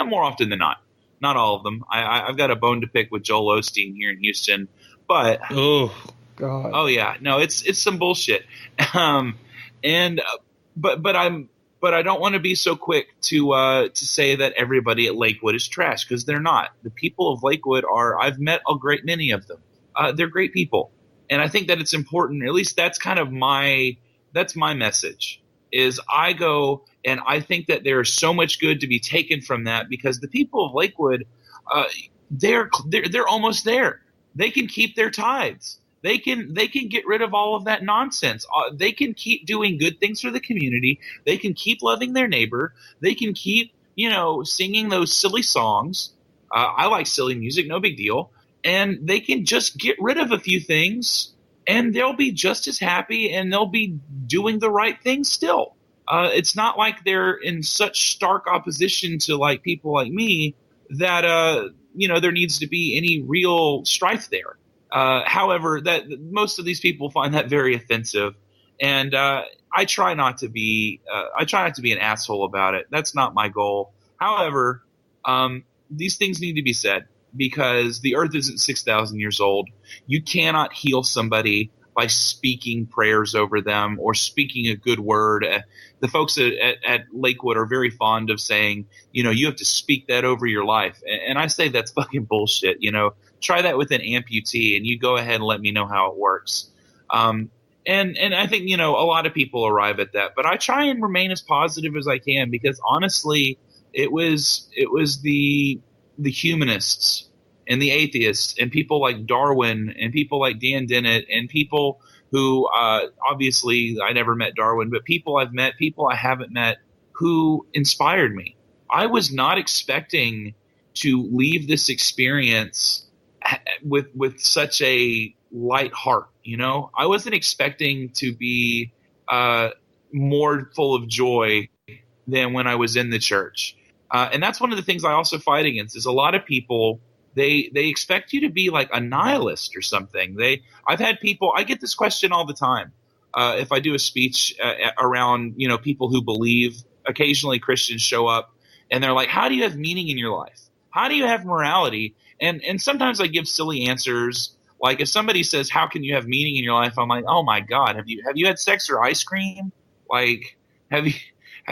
more often than not. Not all of them. I've got a bone to pick with Joel Osteen here in Houston, but oh God, oh yeah, no, it's some bullshit. But I don't want to be so quick to say that everybody at Lakewood is trash because they're not. The people of Lakewood I've met a great many of them. They're great people. And I think that it's important, at least that's kind of my message, is I go and I think that there is so much good to be taken from that because the people of Lakewood, they're almost there. They can keep their tithes. They can get rid of all of that nonsense. They can keep doing good things for the community. They can keep loving their neighbor. They can keep, singing those silly songs. I like silly music, no big deal. And they can just get rid of a few things and they'll be just as happy and they'll be doing the right thing still. It's not like they're in such stark opposition to like people like me that, there needs to be any real strife there. However, that most of these people find that very offensive. And I try not to be an asshole about it. That's not my goal. However, these things need to be said. Because the earth isn't 6,000 years old. You cannot heal somebody by speaking prayers over them or speaking a good word. The folks at Lakewood are very fond of saying, you have to speak that over your life. And I say that's fucking bullshit. Try that with an amputee and you go ahead and let me know how it works. And I think, a lot of people arrive at that. But I try and remain as positive as I can because honestly, it was the humanists and the atheists and people like Darwin and people like Dan Dennett and people who obviously I never met Darwin, but people I've met, people I haven't met who inspired me. I was not expecting to leave this experience with such a light heart. I wasn't expecting to be more full of joy than when I was in the church. And that's one of the things I also fight against is a lot of people, they expect you to be like a nihilist or something. I've had people, I get this question all the time. If I do a speech around, people who believe, occasionally Christians show up and they're like, how do you have meaning in your life? How do you have morality? And sometimes I give silly answers. Like if somebody says, how can you have meaning in your life? I'm like, oh my God, have you had sex or ice cream? Like, have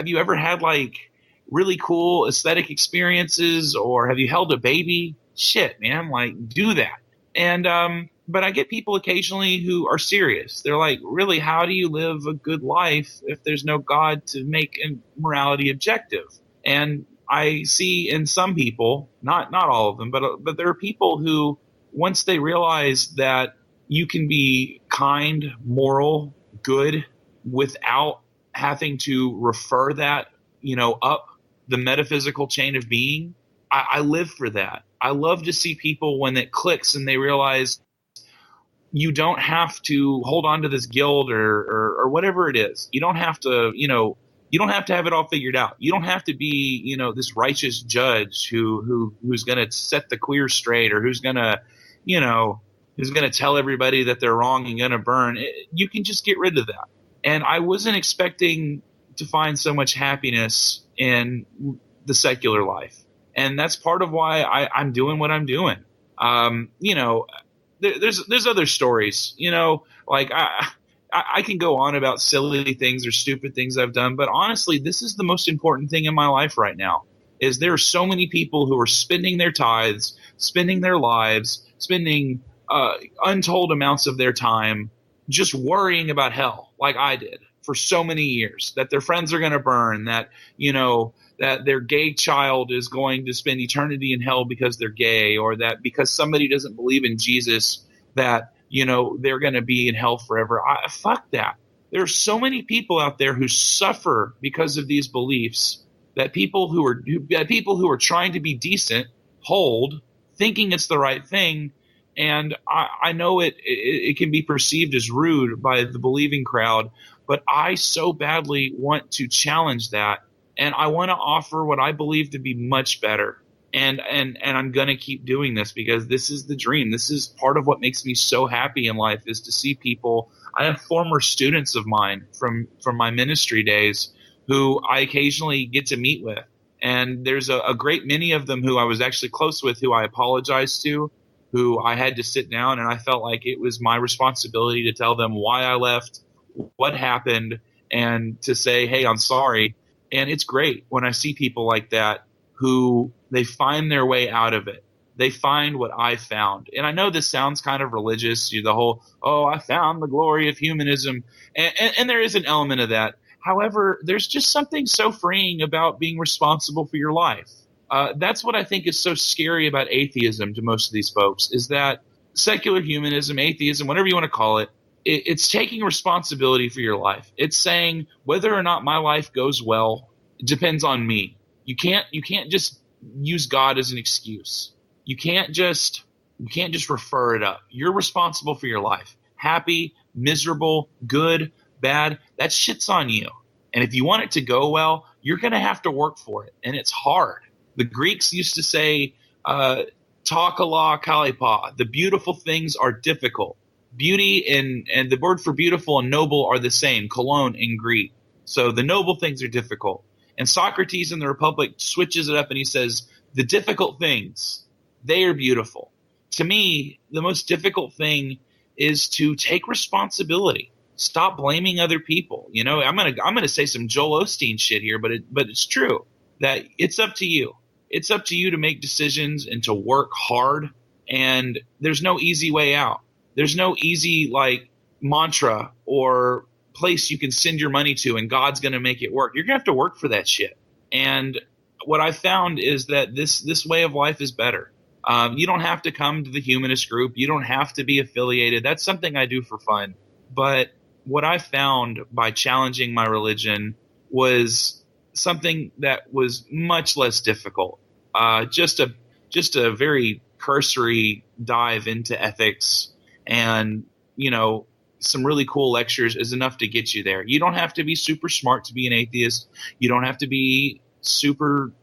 you ever had like really cool aesthetic experiences, or have you held a baby? Shit, man, like do that. And, but I get people occasionally who are serious. They're like, really, how do you live a good life if there's no God to make morality objective? And I see in some people, not all of them, but there are people who, once they realize that you can be kind, moral, good without having to refer that, up the metaphysical chain of being, I live for that. I love to see people when it clicks and they realize you don't have to hold on to this guilt or whatever it is. You don't have to, you don't have to have it all figured out. You don't have to be, this righteous judge who's going to set the queer straight, or who's going to tell everybody that they're wrong and going to burn. You can just get rid of that. And I wasn't expecting to find so much happiness in the secular life. And that's part of why I'm doing what I'm doing. There's other stories, like I can go on about silly things or stupid things I've done, but honestly, this is the most important thing in my life right now. Is there are so many people who are spending their tithes, spending their lives, spending untold amounts of their time just worrying about hell, like I did for so many years, that their friends are going to burn, that that their gay child is going to spend eternity in hell because they're gay, or that because somebody doesn't believe in Jesus that, they're going to be in hell forever. Fuck that. There are so many people out there who suffer because of these beliefs that people who are trying to be decent hold, thinking it's the right thing. And I know it can be perceived as rude by the believing crowd, but I so badly want to challenge that. And I want to offer what I believe to be much better. And I'm going to keep doing this because this is the dream. This is part of what makes me so happy in life, is to see people. I have former students of mine from my ministry days who I occasionally get to meet with. And there's a great many of them who I was actually close with, who I apologized to, who I had to sit down, and I felt like it was my responsibility to tell them why I left, what happened, and to say, hey, I'm sorry. And it's great when I see people like that who they find their way out of it. They find what I found. And I know this sounds kind of religious, the whole, I found the glory of humanism. And there is an element of that. However, there's just something so freeing about being responsible for your life. That's what I think is so scary about atheism to most of these folks, is that secular humanism, atheism, whatever you want to call it, it's taking responsibility for your life. It's saying whether or not my life goes well depends on me. You can't just use God as an excuse. You can't just refer it up. You're responsible for your life. Happy, miserable, good, bad, that shit's on you. And if you want it to go well, you're going to have to work for it. And it's hard. The Greeks used to say, ta kala kalipa, the beautiful things are difficult. Beauty and the word for beautiful and noble are the same, kolon in Greek. So the noble things are difficult. And Socrates in the Republic switches it up and he says, the difficult things, they are beautiful. To me, the most difficult thing is to take responsibility. Stop blaming other people. I'm gonna say some Joel Osteen shit here, but it's true that it's up to you. It's up to you to make decisions and to work hard. And there's no easy way out. There's no easy mantra or place you can send your money to and God's going to make it work. You're going to have to work for that shit. And what I found is that this way of life is better. You don't have to come to the humanist group. You don't have to be affiliated. That's something I do for fun. But what I found by challenging my religion was something that was much less difficult. Just a very cursory dive into ethics and, some really cool lectures is enough to get you there. You don't have to be super smart to be an atheist. You don't have to be super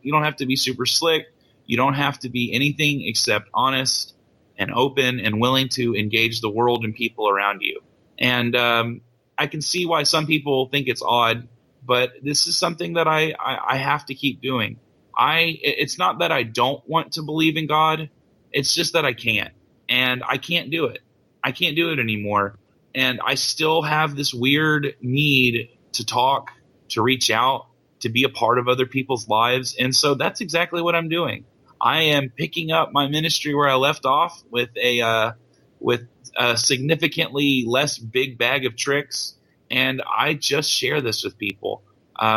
slick. You don't have to be anything except honest and open and willing to engage the world and people around you. And I can see why some people think it's odd, but this is something that I have to keep doing. It's not that I don't want to believe in God. It's just that I can't. And I can't do it. I can't do it anymore. And I still have this weird need to talk, to reach out, to be a part of other people's lives. And so that's exactly what I'm doing. I am picking up my ministry where I left off with a significantly less big bag of tricks. And I just share this with people.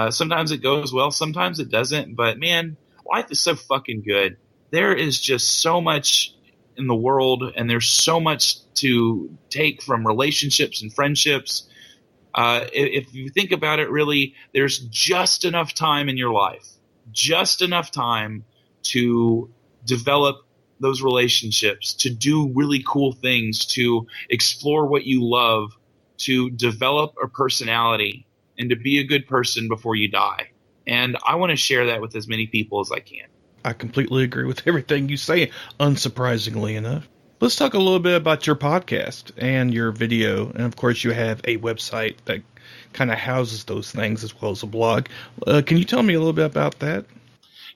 Sometimes it goes well, sometimes it doesn't. But man, life is so fucking good. There is just so much in the world, and there's so much to take from relationships and friendships. If you think about it, really, there's just enough time in your life, just enough time to develop those relationships, to do really cool things, to explore what you love, to develop a personality, and to be a good person before you die. And I want to share that with as many people as I can. I completely agree with everything you say, unsurprisingly enough. Let's talk a little bit about your podcast and your video. And, of course, you have a website that kind of houses those things as well as a blog. Can you tell me a little bit about that?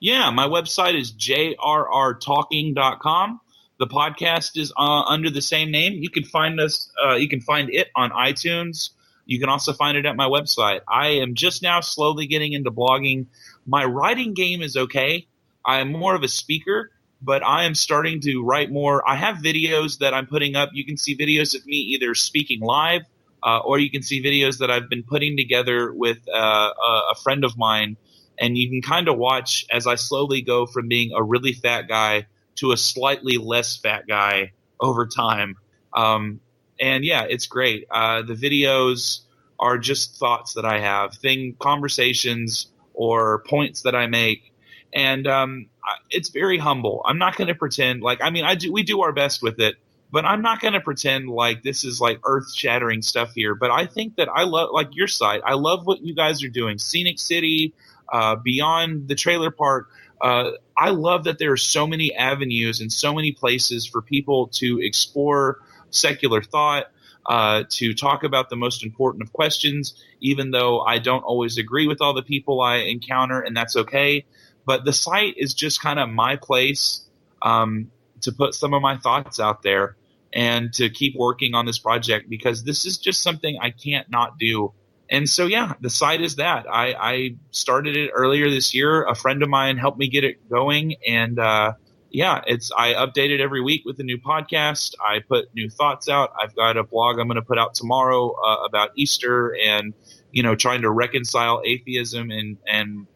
Yeah, my website is jrrtalking.com. The podcast is under the same name. You can find us. You can find it on iTunes. You can also find it at my website. I am just now slowly getting into blogging. My writing game is okay. I am more of a speaker, but I am starting to write more. I have videos that I'm putting up. You can see videos of me either speaking live, or you can see videos that I've been putting together with a friend of mine. And you can kind of watch as I slowly go from being a really fat guy to a slightly less fat guy over time. And yeah, it's great. The videos are just thoughts that I have, conversations or points that I make. And it's very humble. I'm not going to pretend we do our best with it, but I'm not going to pretend like this is like earth shattering stuff here. But I think that I love, like your site. I love what you guys are doing. Scenic City, Beyond the Trailer Park. I love that there are so many avenues and so many places for people to explore secular thought, to talk about the most important of questions, even though I don't always agree with all the people I encounter, and that's okay. But the site is just kind of my place to put some of my thoughts out there and to keep working on this project, because this is just something I can't not do. And so, yeah, the site is that. I started it earlier this year. A friend of mine helped me get it going. And, I update it every week with a new podcast. I put new thoughts out. I've got a blog I'm going to put out tomorrow about Easter and, trying to reconcile atheism and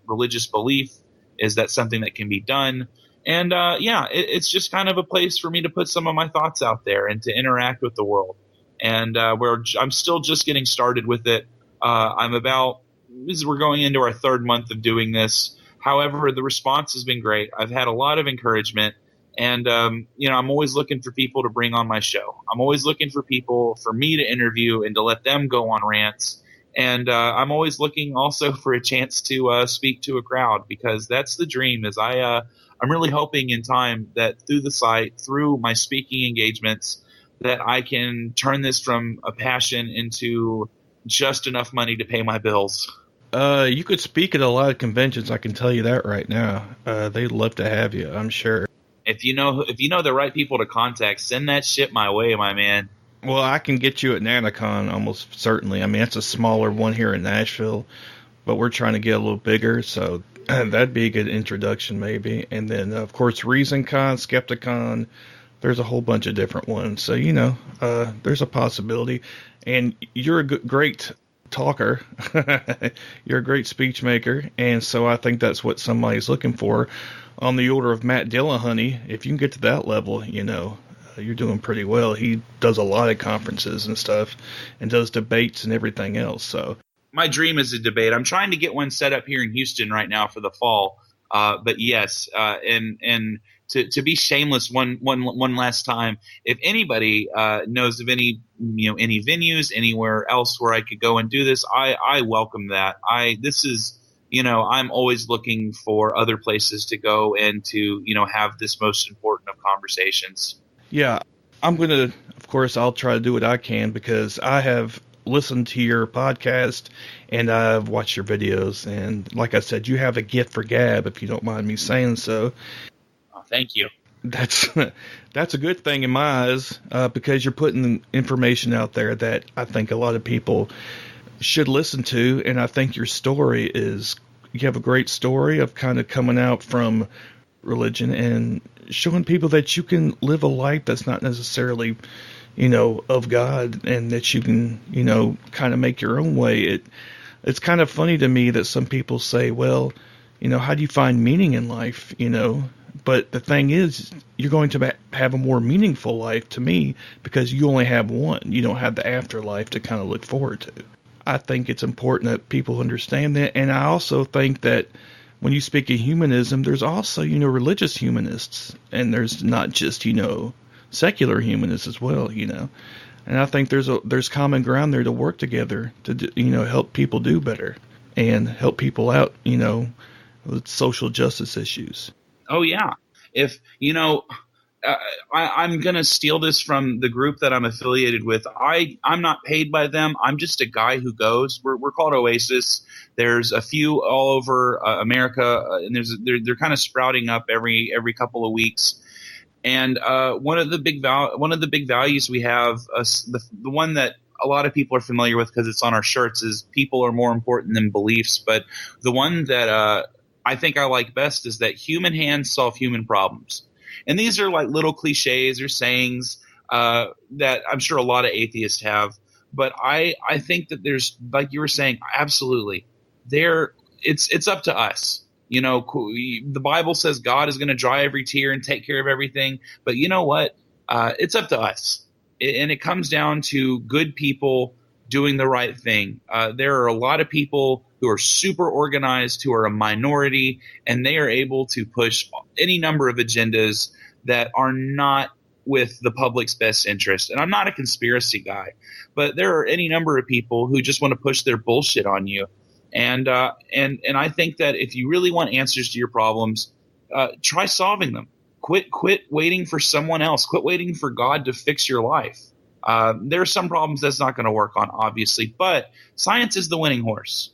religious belief. Is that something that can be done? And, it's just kind of a place for me to put some of my thoughts out there and to interact with the world. And I'm still just getting started with it. We're going into our third month of doing this. However, the response has been great. I've had a lot of encouragement. And, I'm always looking for people to bring on my show. I'm always looking for people for me to interview and to let them go on rants. And I'm always looking also for a chance to speak to a crowd, because that's the dream. I'm really hoping in time that through the site, through my speaking engagements, that I can turn this from a passion into just enough money to pay my bills. You could speak at a lot of conventions. I can tell you that right now. They'd love to have you, I'm sure. If you know the right people to contact, send that shit my way, my man. Well, I can get you at NanaCon almost certainly. I mean, it's a smaller one here in Nashville, but we're trying to get a little bigger, so that'd be a good introduction maybe. And then, of course, ReasonCon, Skepticon, there's a whole bunch of different ones. So, there's a possibility. And you're a great talker. You're a great speech maker. And so I think that's what somebody's looking for. On the order of Matt Dillahunty, if you can get to that level, you're doing pretty well. He does a lot of conferences and stuff and does debates and everything else. So my dream is a debate. I'm trying to get one set up here in Houston right now for the fall. But yes, and to be shameless one last time, if anybody knows of any venues anywhere else where I could go and do this, I welcome that. I'm always looking for other places to go and to have this most important of conversations. Yeah, I'm gonna. Of course, I'll try to do what I can because I have listened to your podcast and I've watched your videos, and like I said, you have a gift for gab, if you don't mind me saying so. Thank you. That's a good thing in my eyes because you're putting information out there that I think a lot of people should listen to, and I think your story you have a great story of kind of coming out from religion and showing people that you can live a life that's not necessarily of God, and that you can kind of make your own way. It's kind of funny to me that some people say, well, how do you find meaning in life, But the thing is, you're going to have a more meaningful life to me because you only have one. You don't have the afterlife to kind of look forward to. I think it's important that people understand that. And I also think that when you speak of humanism, there's also, religious humanists. And there's not just, secular humanists as well, And I think there's common ground there to work together to, help people do better and help people out, with social justice issues. Oh, yeah. If, I'm going to steal this from the group that I'm affiliated with. I'm not paid by them. I'm just a guy who goes. We're called Oasis. There's a few all over America, and they're kind of sprouting up every couple of weeks. And one of the big values we have, the one that a lot of people are familiar with because it's on our shirts, is people are more important than beliefs. But the one that I think I like best is that human hands solve human problems. And these are like little cliches or sayings that I'm sure a lot of atheists have. But I think that there's, like you were saying, absolutely, it's up to us. The Bible says God is going to dry every tear and take care of everything. But you know what? It's up to us. And it comes down to good people doing the right thing. There are a lot of people who are super organized, who are a minority, and they are able to push any number of agendas that are not with the public's best interest. And I'm not a conspiracy guy, but there are any number of people who just want to push their bullshit on you. And I think that if you really want answers to your problems, try solving them. Quit waiting for someone else. Quit waiting for God to fix your life. There are some problems that's not going to work on, obviously, but science is the winning horse.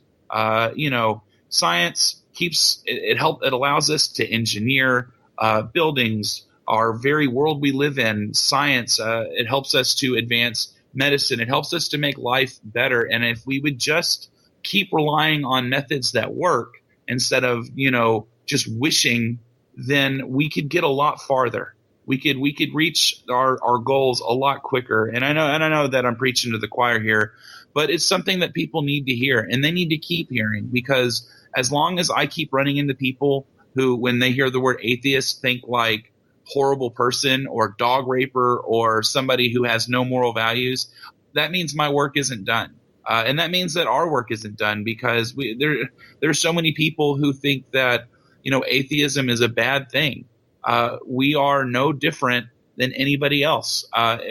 Science it allows us to engineer buildings, our very world we live in. Science, it helps us to advance medicine. It helps us to make life better. And if we would just keep relying on methods that work instead of, just wishing, then we could get a lot farther. We could reach our goals a lot quicker. And I know that I'm preaching to the choir here, but it's something that people need to hear, and they need to keep hearing, because as long as I keep running into people who, when they hear the word atheist, think like horrible person or dog raper or somebody who has no moral values, that means my work isn't done. And that means that our work isn't done, because there are so many people who think that, atheism is a bad thing. We are no different than anybody else.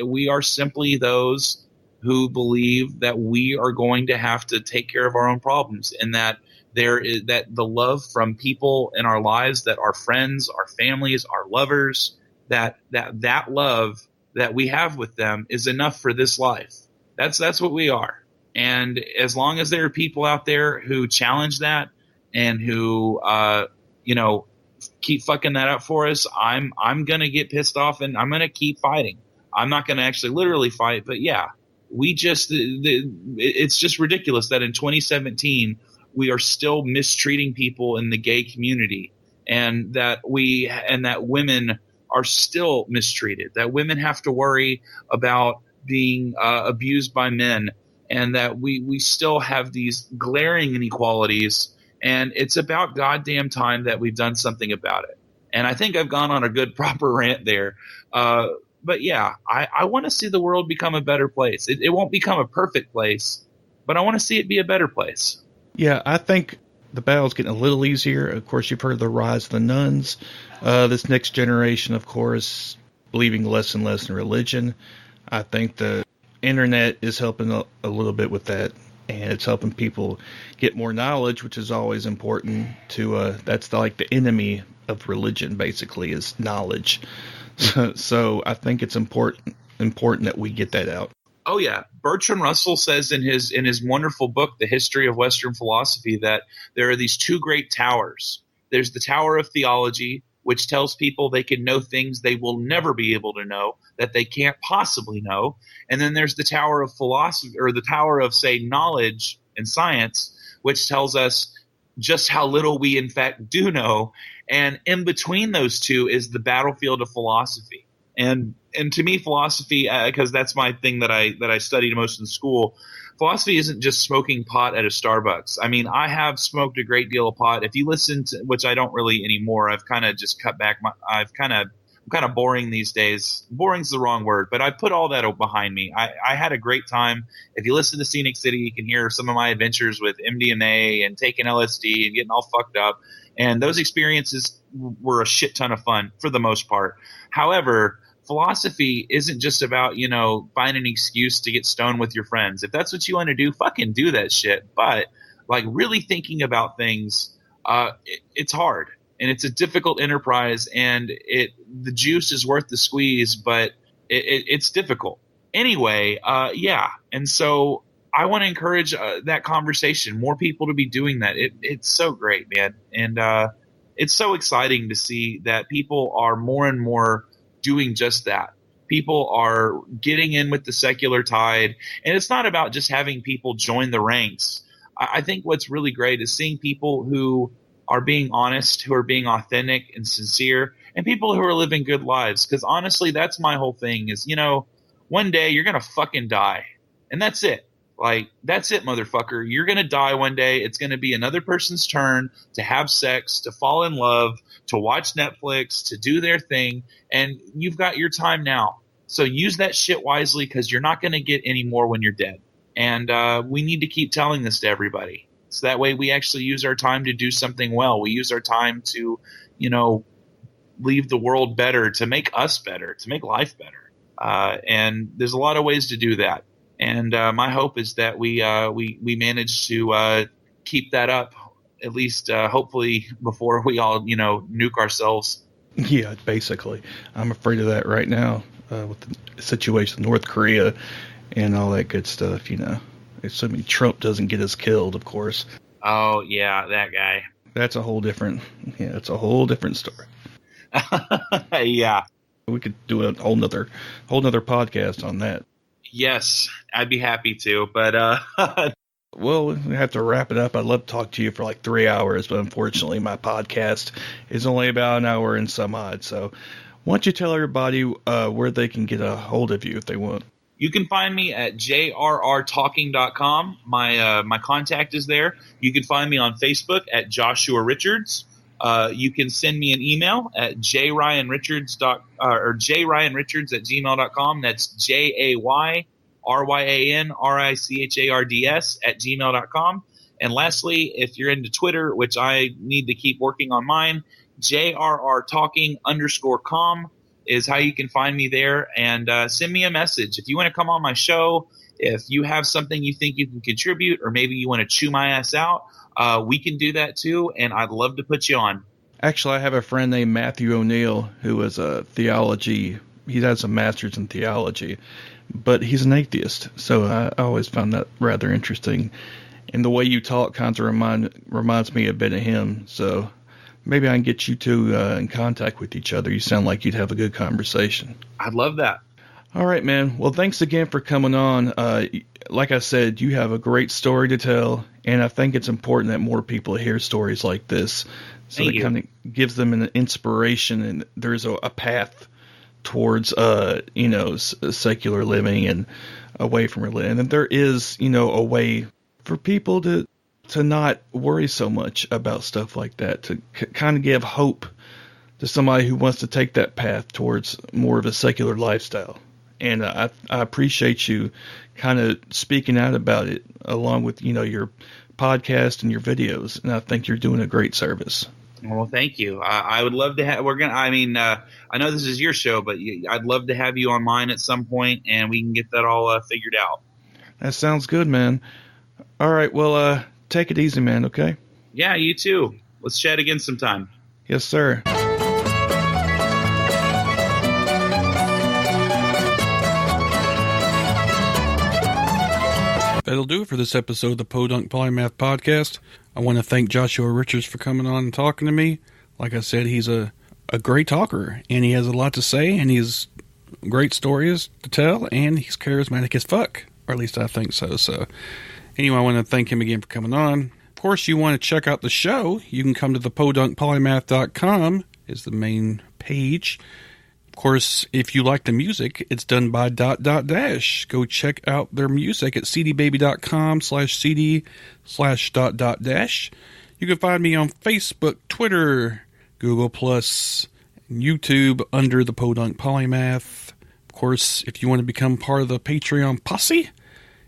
We are simply those who believe that we are going to have to take care of our own problems, and that that the love from people in our lives, that our friends, our families, our lovers, that love that we have with them is enough for this life. That's what we are. And as long as there are people out there who challenge that and who keep fucking that up for us, I'm gonna get pissed off, and I'm gonna keep fighting. I'm not gonna actually literally fight, but yeah, it's just ridiculous that in 2017 we are still mistreating people in the gay community, and that women are still mistreated, that women have to worry about being abused by men, and that we still have these glaring inequalities. And it's about goddamn time that we've done something about it. And I think I've gone on a good, proper rant there. But yeah, I want to see the world become a better place. It won't become a perfect place, but I want to see it be a better place. Yeah, I think the battle's getting a little easier. Of course, you've heard of the rise of the nuns. This next generation, of course, believing less and less in religion. I think the internet is helping a little bit with that, and it's helping people get more knowledge, which is always important. That's like the enemy of religion, basically, is knowledge. So I think it's important that we get that out. Oh yeah, Bertrand Russell says in his wonderful book, The History of Western Philosophy, that there are these two great towers. There's the Tower of Theology, which tells people they can know things they will never be able to know, that they can't possibly know. And then there's the Tower of Philosophy, or the Tower of, say, Knowledge and Science, which tells us just how little we in fact do know. And in between those two is the battlefield of philosophy. And to me, philosophy, because that's my thing that I studied most in school, philosophy isn't just smoking pot at a Starbucks. I mean, I have smoked a great deal of pot. If you listen to, which I don't really anymore, I've kind of just cut back. I'm kind of boring these days. Boring's the wrong word, but I put all that behind me. I had a great time. If you listen to Scenic City, you can hear some of my adventures with MDMA and taking LSD and getting all fucked up. And those experiences were a shit ton of fun for the most part. However, philosophy isn't just about, finding an excuse to get stoned with your friends. If that's what you want to do, fucking do that shit. But like really thinking about things, it's hard and it's a difficult enterprise, and the juice is worth the squeeze, but it's difficult. Anyway, yeah. And so I want to encourage that conversation, more people to be doing that. It's so great, man. And it's so exciting to see that people are more and more doing just that. People are getting in with the secular tide, and it's not about just having people join the ranks. I think what's really great is seeing people who are being honest, who are being authentic and sincere, and people who are living good lives. Because honestly, that's my whole thing is, one day you're going to fucking die, and that's it. Like, that's it, motherfucker. You're going to die one day. It's going to be another person's turn to have sex, to fall in love, to watch Netflix, to do their thing. And you've got your time now. So use that shit wisely, because you're not going to get any more when you're dead. And we need to keep telling this to everybody. So that way we actually use our time to do something well. We use our time to, leave the world better, to make us better, to make life better. And there's a lot of ways to do that. And my hope is that we manage to keep that up, at least hopefully before we all, nuke ourselves. Yeah, basically. I'm afraid of that right now with the situation in North Korea and all that good stuff, Assuming Trump doesn't get us killed, of course. Oh, yeah, that guy. That's a whole different story. Yeah. We could do a whole nother podcast on that. Yes, I'd be happy to, but well, we have to wrap it up. I'd love to talk to you for like 3 hours, but unfortunately my podcast is only about an hour and some odd. So why don't you tell everybody where they can get a hold of you if they want? You can find me at jrrtalking.com. My contact is there. You can find me on Facebook at Joshua Richards. You can send me an email at jryanrichards@gmail.com. That's JAYRYANRICHARDS@gmail.com. And lastly, if you're into Twitter, which I need to keep working on mine, JRRTalking_com is how you can find me there, and send me a message. If you want to come on my show, if you have something you think you can contribute, or maybe you want to chew my ass out, we can do that too, and I'd love to put you on. Actually, I have a friend named Matthew O'Neill who is a theology. He has a master's in theology, but he's an atheist. So I always found that rather interesting. And the way you talk kind of reminds me a bit of him. So maybe I can get you two in contact with each other. You sound like you'd have a good conversation. I'd love that. All right, man. Well, thanks again for coming on. Like I said, you have a great story to tell, and I think it's important that more people hear stories like this, so it kind of gives them an inspiration, and there's a path towards, secular living and away from religion. And there is, a way for people to not worry so much about stuff like that, to kind of give hope to somebody who wants to take that path towards more of a secular lifestyle. And I appreciate you kind of speaking out about it, along with, your podcast and your videos. And I think you're doing a great service. Well, thank you. I would love to have. I know this is your show, but I'd love to have you on mine at some point, and we can get that all figured out. That sounds good, man. All right. Well, take it easy, man. Okay. Yeah, you too. Let's chat again sometime. Yes, sir. That'll do it for this episode of the Podunk Polymath Podcast. I want to thank Joshua Richards for coming on and talking to me. Like I said, he's a great talker, and he has a lot to say, and he's great stories to tell, and he's charismatic as fuck, or at least I think so. So anyway, I want to thank him again for coming on. Of course, you want to check out the show, you can come to the podunkpolymath.com is the main page. Of course, if you like the music, it's done by ... Dash. Go check out their music at cdbaby.com/cd/... You can find me on Facebook, Twitter, Google+, YouTube under the Podunk Polymath. Of course, if you want to become part of the Patreon posse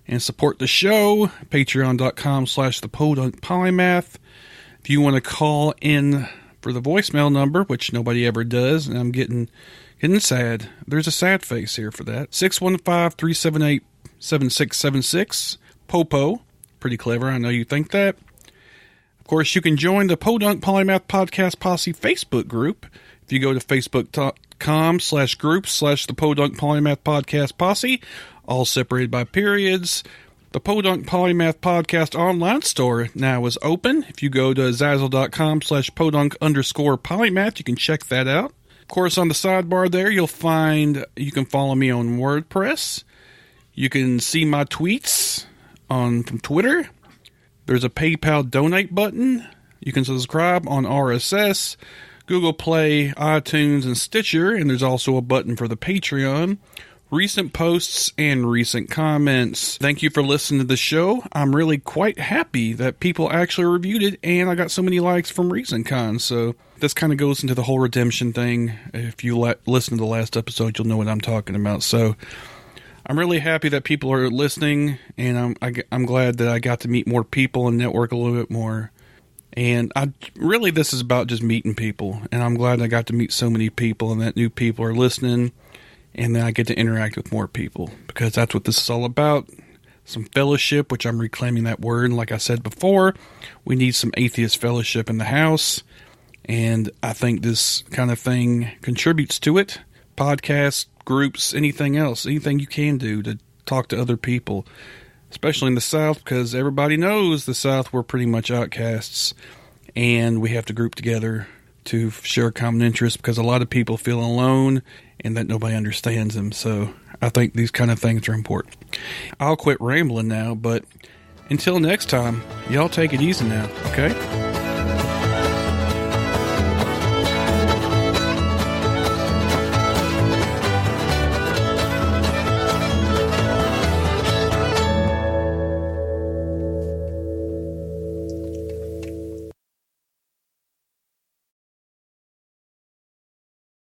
and support the show, patreon.com/the Podunk Polymath. If you want to call in for the voicemail number, which nobody ever does, and I'm getting sad. There's a sad face here for that. 615-378-7676. Popo. Pretty clever. I know you think that. Of course, you can join the Podunk Polymath Podcast Posse Facebook group. If you go to facebook.com/groups/the Podunk Polymath Podcast Posse, all separated by periods. The Podunk Polymath Podcast online store now is open. If you go to zazzle.com/podunk_polymath, you can check that out. Of course, on the sidebar there, you can follow me on WordPress. You can see my tweets from Twitter. There's a PayPal donate button. You can subscribe on RSS, Google Play, iTunes, and Stitcher. And there's also a button for the Patreon. Recent posts and recent comments. Thank you for listening to the show. I'm really quite happy that people actually reviewed it, and I got so many likes from ReasonCon. So this kind of goes into the whole redemption thing. If you listen to the last episode, you'll know what I'm talking about. So I'm really happy that people are listening, and I'm glad that I got to meet more people and network a little bit more. And this is about just meeting people, and I'm glad I got to meet so many people and that new people are listening. And then I get to interact with more people, because that's what this is all about. Some fellowship, which I'm reclaiming that word. And like I said before, we need some atheist fellowship in the house. And I think this kind of thing contributes to it. Podcasts, groups, anything else, anything you can do to talk to other people, especially in the South, because everybody knows the South, we're pretty much outcasts. And we have to group together to share common interests, because a lot of people feel alone and that nobody understands them. So I think these kind of things are important. I'll quit rambling now, but until next time, y'all take it easy now, okay?